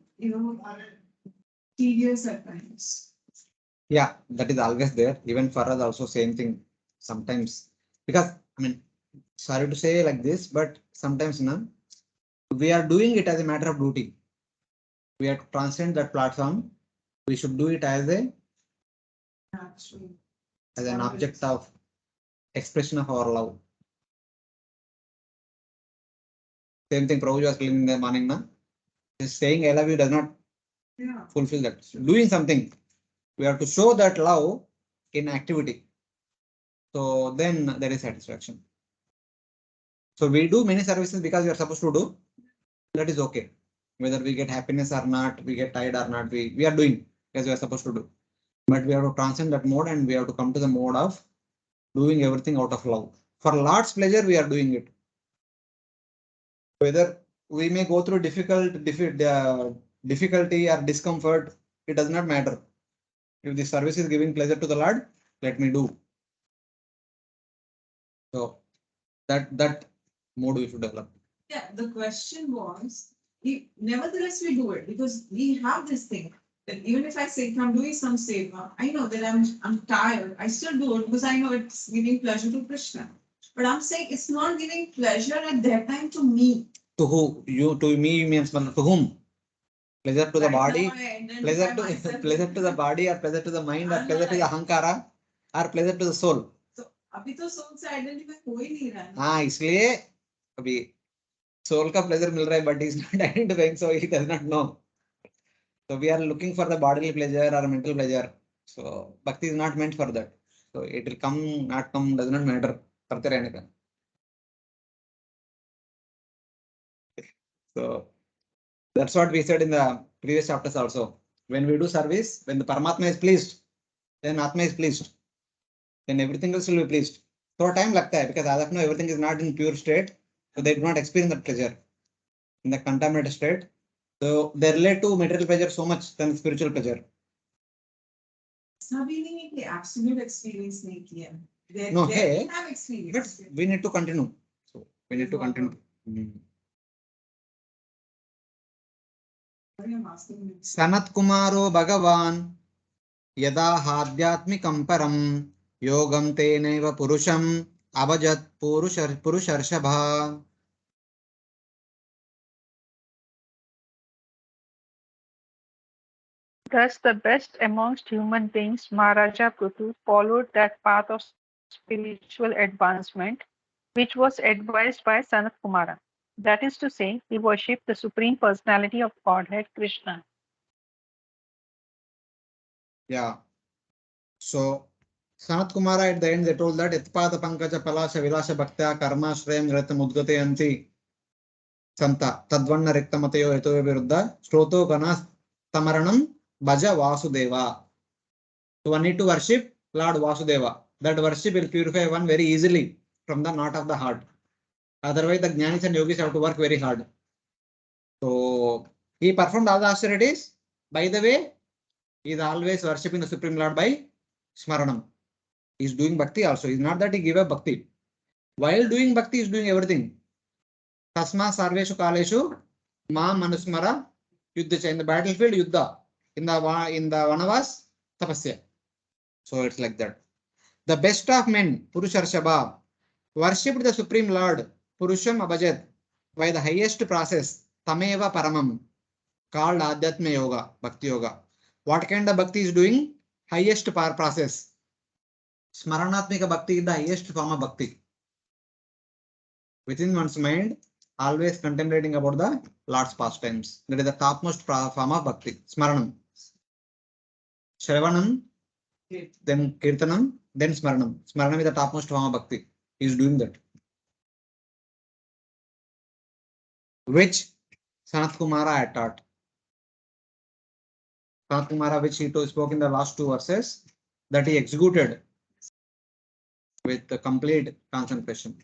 tedious at times. Yeah, that is always there. Even for us also same thing sometimes. Because, I mean, sorry to say like this, but sometimes we are doing it as a matter of duty. We have to transcend that platform. We should do it as an object of expression of our love. Same thing Prabhu was telling in the morning, just saying I love you does not fulfill that. Doing something, we have to show that love in activity. So then there is satisfaction. So we do many services because we are supposed to do. That is okay. Whether we get happiness or not, we get tired or not, we are doing as we are supposed to do. But we have to transcend that mode and we have to come to the mode of doing everything out of love. For Lord's pleasure, we are doing it. Whether we may go through difficulty or discomfort, it does not matter. If the service is giving pleasure to the Lord, let me do. So that mode we should develop. Yeah, the question was, nevertheless we do it because we have this thing that even if I say I'm doing some seva, I know that I'm tired. I still do it because I know it's giving pleasure to Krishna. But I'm saying it's not giving pleasure at that time to me. To who? You to me means to whom? Pleasure to the body, pleasure to the body, or pleasure to the mind, or pleasure to the ahankara, or pleasure to the soul. So अभी तो soul से identify हो ही नहीं रहा है. हाँ, इसलिए अभी soul का pleasure मिल रहा है, but he is not identifying, so he does not know. So we are looking for the bodily pleasure or mental pleasure. So bhakti is not meant for that. So it will come, not come, does not matter. करते रहने का. So that's what we said in the previous chapters also. When we do service, when the Paramatma is pleased, then Atma is pleased. Then everything else will be pleased. So time लगता है because as of now everything is not in pure state, so they do not experience that pleasure in the contaminated state. So they relate to material pleasure so much than spiritual pleasure. सभी ने ये absolute experience नहीं किया. No, They hey, have but experience. we need to continue. So we need to continue. I'm asking you. Sanat Kumaro Bhagavan Yada Hadhyatmikam Param Yogam Teneva Purusham Abhajat Purusharshabha. Thus, the best amongst human beings, Maharaja Prthu, followed that path of spiritual advancement which was advised by Sanat Kumara. That is to say, he worshipped the Supreme Personality of Godhead, Krishna. Yeah. So Sanat Kumara at the end they told that Itpada Pankaja Palasha Vilasha Bhaktya Karma Shreyam Grata Mudgate Anti Santa Tadvanna Riktamatayo Eto Viruddha Shroto Ganas Tamaranam Bhaja Vasudeva. So one need to worship Lord Vasudeva. That worship will purify one very easily from the knot of the heart. Otherwise, the Jnanis and Yogis have to work very hard. So he performed all the austerities. By the way, he is always worshipping the Supreme Lord by Smaranam. He is doing bhakti also. It's not that he gave up bhakti. While doing bhakti, he is doing everything. Tasma Sarveshu Kaleshu Ma Manusmara Yuddha. In the battlefield, Yuddha. In the Vanavas, Tapasya. So it's like that. The best of men, Purusharshabha, worshipped the Supreme Lord, Purusham Abhajat, by the highest process, Tameva Paramam, called Adhyatma Yoga, Bhakti Yoga. What kind of bhakti is doing? Highest process. Smaranatmika Bhakti is the highest form of bhakti. Within one's mind, always contemplating about the Lord's pastimes. That is the topmost form of bhakti. Smaranam. Shravanam, then Kirtanam, then Smaranam. Smaranam is the topmost form of bhakti. He is doing that. Which Sanat Kumara had taught. Sanat Kumara, which he spoke in the last two verses, that he executed with the complete concentration.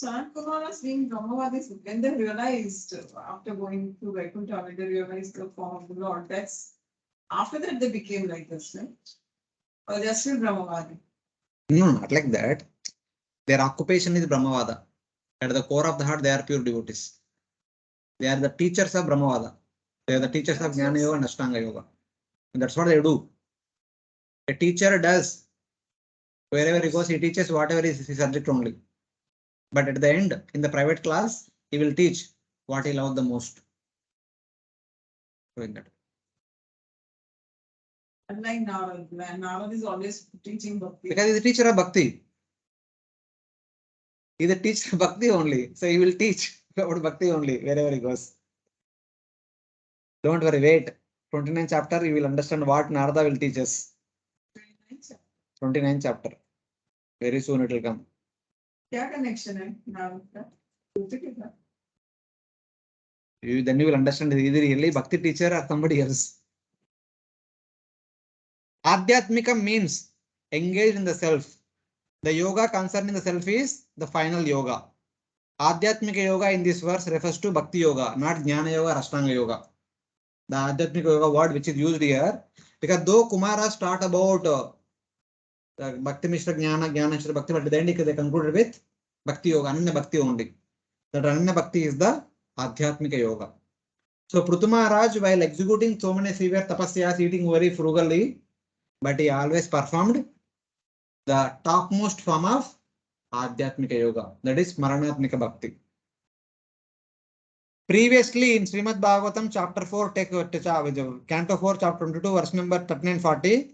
Sanat Kumara's being Brahmavadis, when they realized after going to Vaikuntha, when they realized the form of the Lord, that's after that they became like this, right? Or they're still Brahmavadi? No, not like that. Their occupation is Brahmavada. At the core of the heart, they are pure devotees. They are the teachers of Brahmavada. They are the teachers of Jnana Yoga and Ashtanga Yoga. And that's what they do. A teacher does, wherever he goes, he teaches whatever is his subject only. But at the end, in the private class, he will teach what he loves the most. Doing that. Unlike Narad, Narad is always teaching Bhakti. Because he is a teacher of Bhakti. He is a teacher of Bhakti only. So he will teach about Bhakti only wherever he goes. Don't worry, wait. 29th chapter, you will understand what Narada will teach us. 29th chapter. Very soon it will come. क्या connection है Narad का? Then you will understand either really Bhakti teacher or somebody else. Adhyatmika means engage in the self. The yoga concerning the self is the final yoga. Adhyatmika yoga in this verse refers to Bhakti yoga, not Jnana yoga or Ashtanga yoga. The Adhyatmika yoga word which is used here, because though Kumaras taught about the Bhakti Mishra Jnana, Jnana Mishra Bhakti, but at the end they concluded with Bhakti yoga, Ananya Bhakti only. That Ananya Bhakti is the Adhyatmika yoga. So Prthu Maharaj, while executing so many severe tapasyas, eating very frugally, but he always performed the topmost form of Adhyatmika yoga, that is Smaranatmika Bhakti. Previously in Srimad Bhagavatam chapter 4, Canto 4, chapter 22, verse number 39-40,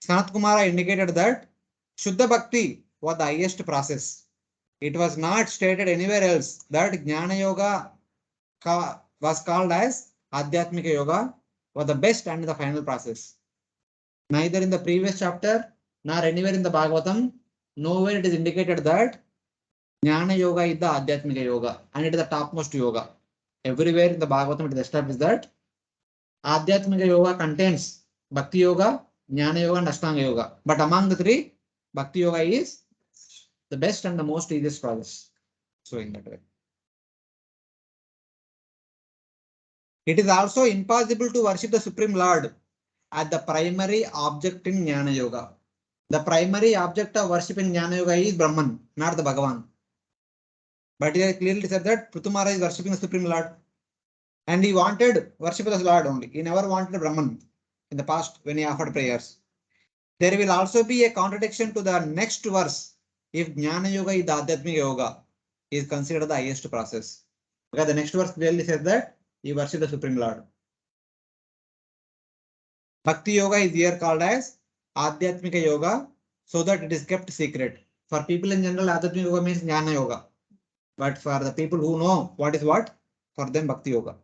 Sanat Kumara indicated that Shuddha Bhakti was the highest process. It was not stated anywhere else that Jnana Yoga was called as Adhyatmika Yoga was the best and the final process. Neither in the previous chapter nor anywhere in the Bhagavatam, nowhere it is indicated that Jnana Yoga is the Adhyatmika Yoga and it is the topmost yoga. Everywhere in the Bhagavatam it is established that Adhyatmika Yoga contains Bhakti Yoga, Jnana Yoga and Ashtanga Yoga. But among the three, Bhakti Yoga is the best and the most easiest process. So in that way. It is also impossible to worship the Supreme Lord as the primary object in Jnana Yoga. The primary object of worship in Jnana Yoga is Brahman, not the Bhagavan. But he clearly said that Prthu Maharaj is worshipping the Supreme Lord. And he wanted worship of the Lord only. He never wanted Brahman in the past when he offered prayers. There will also be a contradiction to the next verse. If Jnana Yoga is the Adhyatmika Yoga, is considered the highest process. Because the next verse clearly says that he worships the Supreme Lord. Bhakti Yoga is here called as Adhyatmika Yoga so that it is kept secret. For people in general, Adhyatmika Yoga means Jnana Yoga. But for the people who know what is what, for them Bhakti Yoga.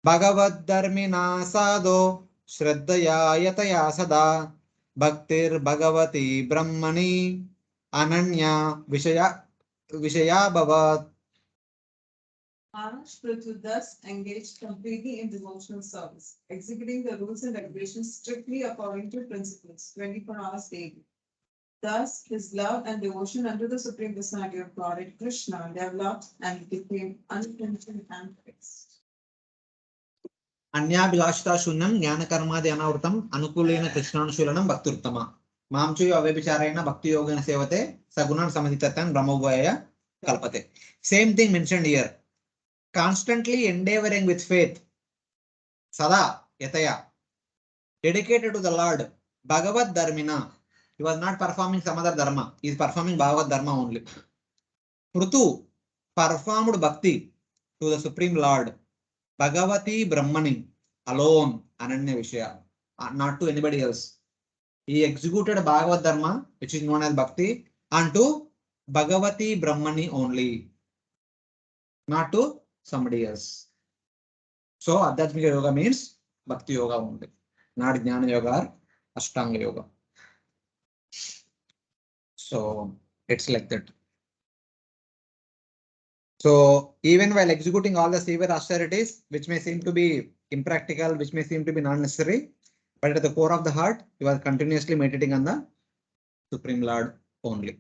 Bhagavad Dharmina Sadho Shraddhaya Yataya Sada Bhaktir Bhagavati Brahmani Ananya Vishaya Bhavat. Maharaj Prthu thus engaged completely in devotional service, executing the rules and regulations strictly according to principles, 24 hours daily. Thus, his love and devotion unto the Supreme Personality of Godhead Krishna developed and became unconditional and fixed. Anyabhilashita Shunyam Jnana Karmadi Anavrutam Anukulena Krishnanushulanam Bhakturtama. Mamchu Avebicharena Bhakti Yogana Sevate Sagunan Samadhitatan Brahmavaya Kalpate. Same thing mentioned here. Constantly endeavoring with faith. Sada Yataya. Dedicated to the Lord. Bhagavad Dharmina. He was not performing some other dharma. He is performing Bhagavad Dharma only. Prthu performed bhakti to the Supreme Lord. Bhagavati Brahmani alone, Ananya Vishaya, not to anybody else. He executed Bhagavad Dharma, which is known as Bhakti, and to Bhagavati Brahmani only, not to somebody else. So Adhyatmika Yoga means Bhakti Yoga only, not Jnana Yoga or Ashtanga Yoga. So it's like that. So even while executing all the severe austerities, which may seem to be impractical, which may seem to be not necessary, but at the core of the heart, you are continuously meditating on the Supreme Lord only.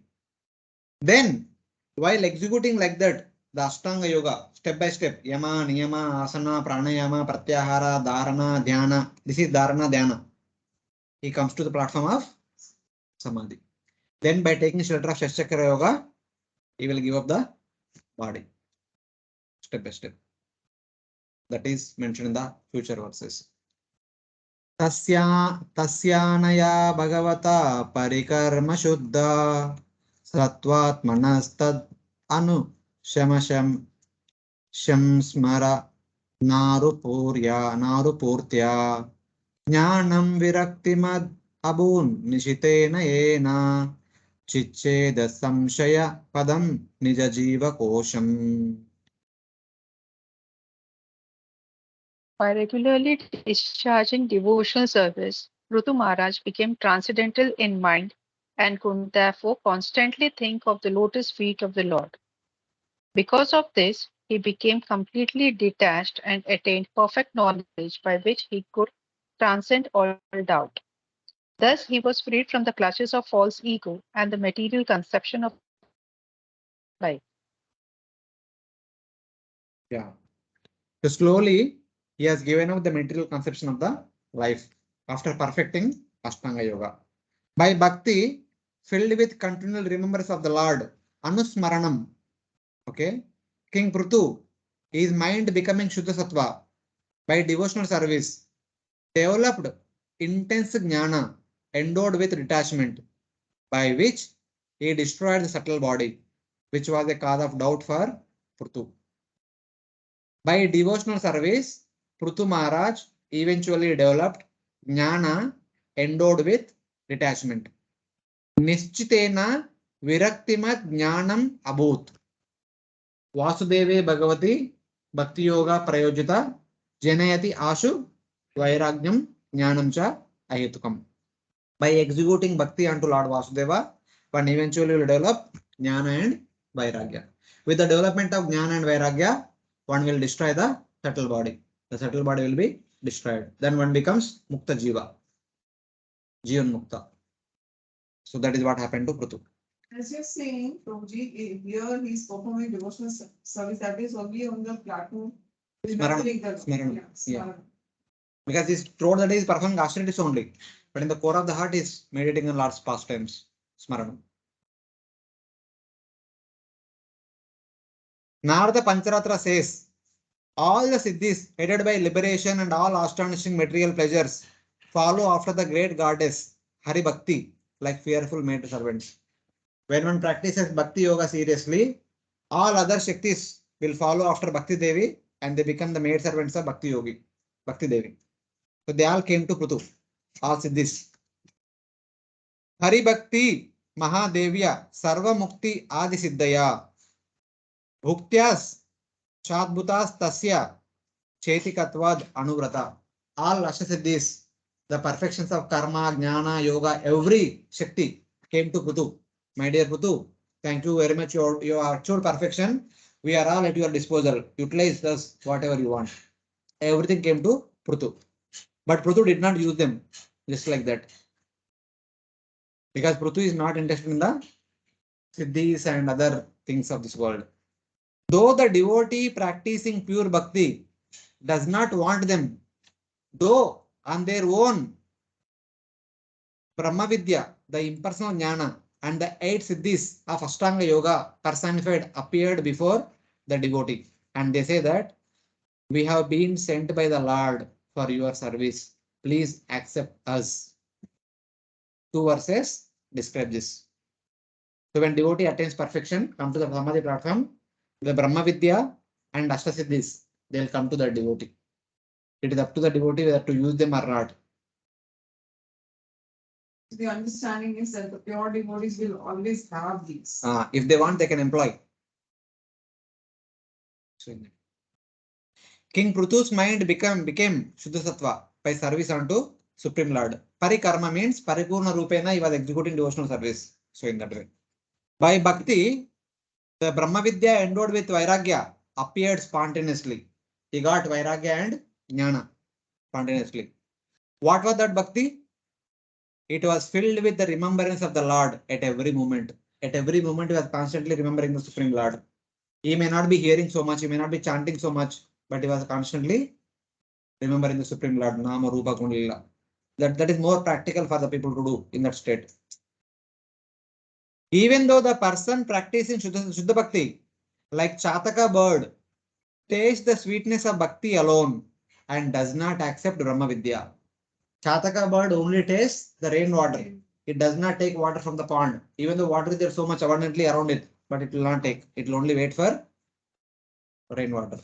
Then, while executing like that, the Ashtanga Yoga, step by step, Yama, Niyama, Asana, Pranayama, Pratyahara, Dharana, Dhyana. This is Dharana, Dhyana. He comes to the platform of Samadhi. Then by taking shelter of Shashchakra Yoga, he will give up the body. Step by step. That is mentioned in the future verses. Tasyanaya Bhagavata Parikarma Shuddha Sattvatmanastad Anu Shamasham Shamsmara Narupurtya Jnanam Viraktimad Abun Nishitena Yena Chicheda Samshaya Padam Nijajiva Kosham. By regularly discharging devotional service, Prthu Maharaj became transcendental in mind and could therefore constantly think of the lotus feet of the Lord. Because of this, he became completely detached and attained perfect knowledge by which he could transcend all doubt. Thus, he was freed from the clutches of false ego and the material conception of life. Yeah. So slowly, he has given up the material conception of the life after perfecting Ashtanga Yoga. By bhakti, filled with continual remembrance of the Lord, Anusmaranam. Okay. King Prthu, his mind becoming Shuddha Sattva by devotional service, developed intense jnana endowed with detachment, by which he destroyed the subtle body, which was a cause of doubt for Prthu. By devotional service, Prthu Maharaj eventually developed jnana endowed with detachment. Nischitena viraktimat jnanam abhut. Vasudeve Bhagavati Bhakti Yoga Prayojita Janayati Ashu Vairagyam Jnanam Cha Ahetukam. By executing Bhakti unto Lord Vasudeva, one eventually will develop Jnana and Vairagya. With the development of Jnana and Vairagya, one will destroy the subtle body. The subtle body will be destroyed. Then one becomes Mukta Jiva. Jivan Mukta. So that is what happened to Prthu. As you're saying, Prabhuji, here he's performing devotional service that is only on the platform. Smaranam. Remembering the Smaranam. Yeah. Smaranam. Because this throughout the day is performing austerities only. But in the core of the heart is meditating on Lord's pastimes. Smarana. Narada Pancharatra says, all the siddhis headed by liberation and all astonishing material pleasures follow after the great goddess Hari Bhakti like fearful maid servants. When one practices Bhakti Yoga seriously, all other Shaktis will follow after Bhakti Devi and they become the maid servants of Bhakti Yogi, Bhakti Devi. So they all came to Prthu, all siddhis. Hari Bhakti Mahadevya Sarva Mukti Adi Siddhaya Bhuktyas Chadbhutas Tasya Chetikatvad Anuvrata. All Ashasiddhis, the perfections of karma, jnana, yoga, every Shakti came to Prthu. My dear Prthu, thank you very much. Your actual perfection, we are all at your disposal. Utilize us whatever you want. Everything came to Prthu. But Prthu did not use them just like that. Because Prthu is not interested in the siddhis and other things of this world. Though the devotee practicing pure bhakti does not want them, though on their own Brahma Vidya, the impersonal jnana, and the 8 siddhis of Ashtanga Yoga personified appeared before the devotee. And they say that we have been sent by the Lord for your service. Please accept us. 2 verses describe this. So when devotee attains perfection, come to the Samadhi platform, the Brahma Vidya and Ashtasiddhis, they will come to the devotee. It is up to the devotee whether to use them or not. The understanding is that the pure devotees will always have these. If they want, they can employ. King Pruthu's mind became Shuddha Sattva by service unto Supreme Lord. Parikarma means Paripurna Rupena, he was executing devotional service. So in that way. By Bhakti, the Brahma Vidya endowed with Vairagya appeared spontaneously. He got Vairagya and Jnana spontaneously. What was that Bhakti? It was filled with the remembrance of the Lord at every moment. At every moment, he was constantly remembering the Supreme Lord. He may not be hearing so much, he may not be chanting so much, but he was constantly remembering the Supreme Lord, Nama, Rupa, Kundalila. That is more practical for the people to do in that state. Even though the person practicing Shuddha Bhakti, like Chataka bird, tastes the sweetness of Bhakti alone and does not accept Brahma Vidya. Chataka bird only tastes the rainwater. It does not take water from the pond. Even though water is there so much abundantly around it, but it will not take. It will only wait for rainwater.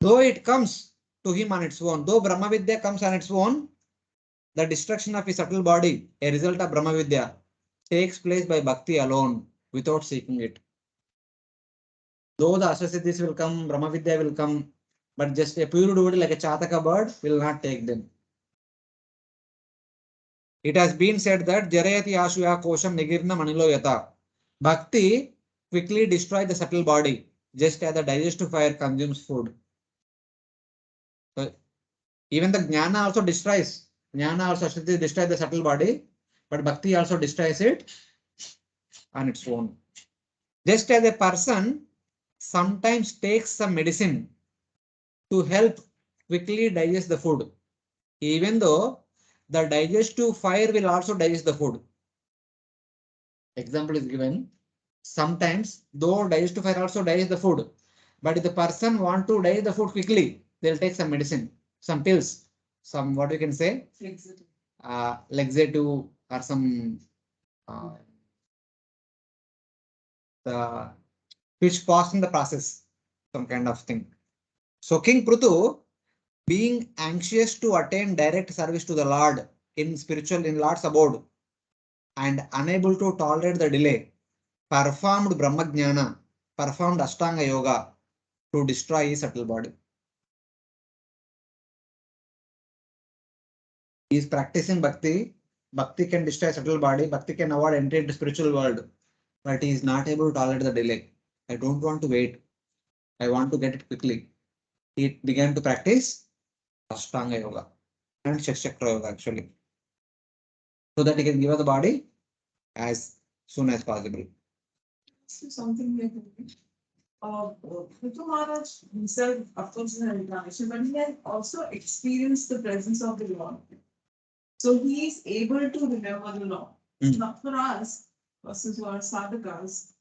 Though it comes to him on its own, though Brahma Vidya comes on its own, the destruction of his subtle body, a result of Brahma Vidya, takes place by Bhakti alone, without seeking it. Though the Ashasiddhis will come, Brahma Vidya will come, but just a pure devotee like a Chataka bird will not take them. It has been said that Jarayati Ashuya Kosham Nigirna Manilo Yata. Bhakti quickly destroys the subtle body, just as the digestive fire consumes food. So even the Jnana also destroys. Jnana also destroys the subtle body, but Bhakti also destroys it on its own. Just as a person sometimes takes some medicine to help quickly digest the food, even though the digestive fire will also digest the food. Example is given. Sometimes, though digestive fire also digests the food, but if the person want to digest the food quickly, they'll take some medicine, some pills, some what we can say, laxative or some the which pause in the process, some kind of thing. So King Prthu, being anxious to attain direct service to the Lord in Lord's abode and unable to tolerate the delay, performed Brahma Jnana, performed Ashtanga Yoga to destroy his subtle body. He is practicing Bhakti. Bhakti can destroy subtle body. Bhakti can avoid entry into spiritual world, but he is not able to tolerate the delay. I don't want to wait. I want to get it quickly. He began to practice Ashtanga Yoga and Shakshakra Yoga actually, so that he can give us the body as soon as possible. So something like that. Prthu Maharaj himself, of course, is an incarnation, but he has also experienced the presence of the Lord. So he is able to remember the Lord. Not for us, persons who are sadhakas,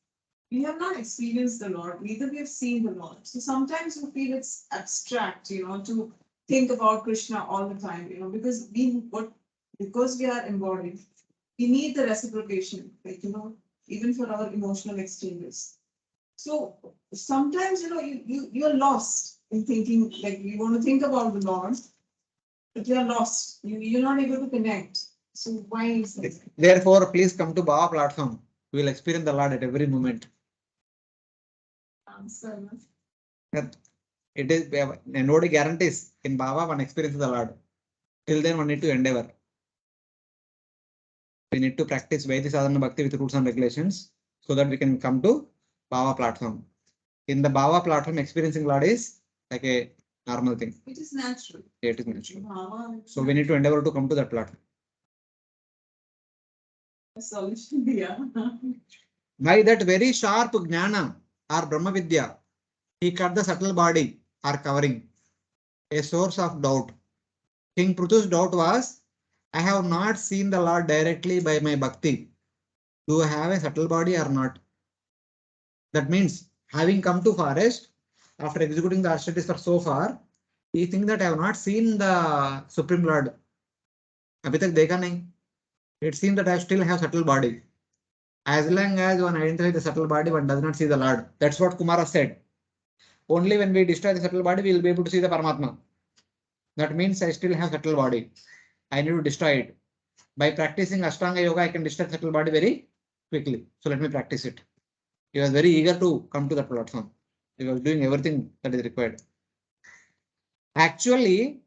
we have not experienced the Lord, neither we have seen the Lord. So sometimes we feel it's abstract, to think about Krishna all the time, because we are embodied, we need the reciprocation, even for our emotional exchanges. So sometimes, you're lost in thinking, like you want to think about the Lord, but you're lost. You're not able to connect. So why is that? Therefore, please come to Baba platform. You will experience the Lord at every moment. Answer. It is nobody guarantees in Baba one experience the Lord. Till then, one need to endeavor. We need to practice Vaidhi Sadhana Bhakti with rules and regulations so that we can come to Baba platform. In the Baba platform, experiencing Lord is like a normal thing. It is natural. It is natural. Bhava, So we need to endeavor to come to that platform. Solution, yeah. By that very sharp Jnana or Brahma Vidya, he cut the subtle body or covering, a source of doubt. King Prthu's doubt was, I have not seen the Lord directly by my bhakti. Do I have a subtle body or not? That means, having come to forest, after executing the austerities for so far, he thinks that I have not seen the Supreme Lord. Abhi tak dekha nahi. It seems that I still have subtle body. As long as one identifies the subtle body, one does not see the Lord. That's what Kumara said. Only when we destroy the subtle body, we will be able to see the Paramatma. That means I still have subtle body. I need to destroy it. By practicing Ashtanga Yoga, I can destroy the subtle body very quickly. So let me practice it. He was very eager to come to that platform. He was doing everything that is required. Actually,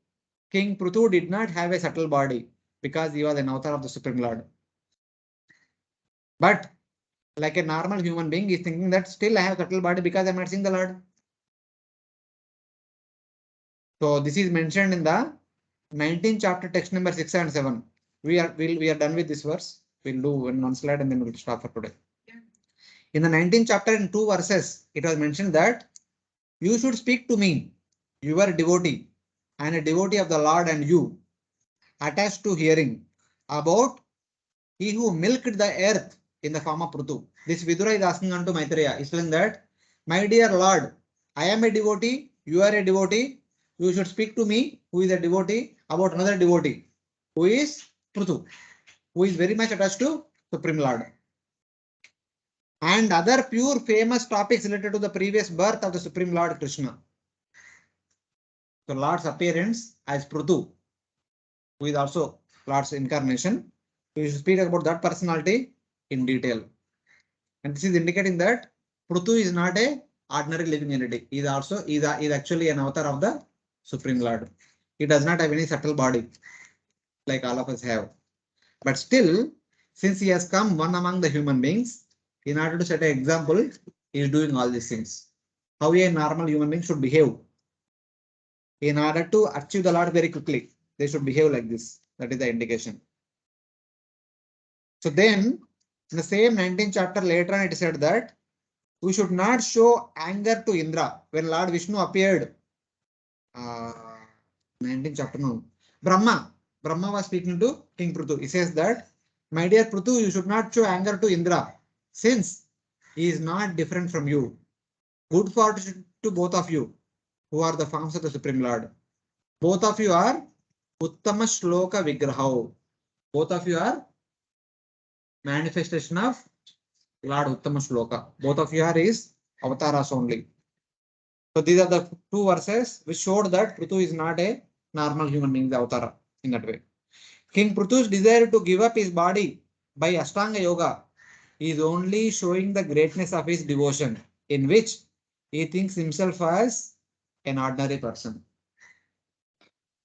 King Prthu did not have a subtle body because he was an avatar of the Supreme Lord. But like a normal human being, he is thinking that still I have subtle body because I am not seeing the Lord. So this is mentioned in the 19th chapter, text number 6 and 7. We are done with this verse. We'll do one slide and then we'll stop for today. In the 19th chapter, in 2 verses, it was mentioned that you should speak to me, you are a devotee and a devotee of the Lord, and you attached to hearing about he who milked the earth in the form of Prthu. This Vidura is asking unto Maitreya, is saying that, my dear Lord, I am a devotee, you are a devotee, you should speak to me, who is a devotee, about another devotee, who is Prthu, who is very much attached to Supreme Lord. And other pure famous topics related to the previous birth of the Supreme Lord Krishna. So Lord's appearance as Prthu, who is also Lord's incarnation. We should speak about that personality in detail. And this is indicating that Prthu is not a ordinary living entity. He is actually an avatar of the Supreme Lord. He does not have any subtle body like all of us have. But still, since he has come one among the human beings, in order to set an example, he is doing all these things. How a normal human being should behave. In order to achieve the Lord very quickly, they should behave like this. That is the indication. So then, in the same 19th chapter later on, it said that we should not show anger to Indra. When Lord Vishnu appeared, 19th chapter, no, Brahma was speaking to King Prthu. He says that, my dear Prthu, you should not show anger to Indra, since he is not different from you. Good fortune to both of you, who are the forms of the Supreme Lord. Both of you are Uttama Shloka Vigrahau. Both of you are manifestation of Lord Uttama Shloka. Both of you are his avatars only. So these are the 2 verses which showed that Prthu is not a normal human being, the avatar in that way. King Prthu's desire to give up his body by Ashtanga Yoga is only showing the greatness of his devotion, in which he thinks himself as an ordinary person.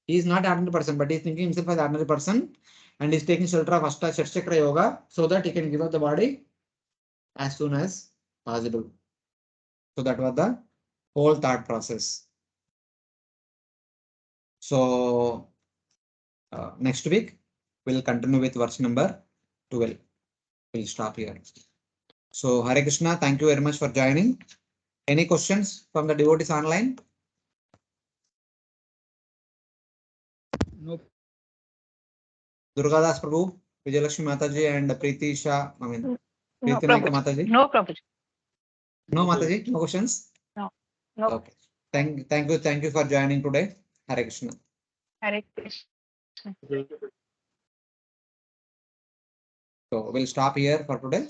He is not an ordinary person, but he is thinking himself as an ordinary person, and is taking shelter of Chakra Yoga so that he can give up the body as soon as possible. So that was the whole thought process. So next week we'll continue with verse number 12. We'll stop here. So Hare Krishna, thank you very much for joining. Any questions from the devotees online? No. Durgadas Prabhu, Vijayalakshmi Mataji and Preeti Shah, I mean, No, Preeti Naika Prabhuji. Mataji. No, Prabhuji. No Mataji, no questions? No. Okay. Thank you for joining today. Hare Krishna. Hare Krishna. So we'll stop here for today.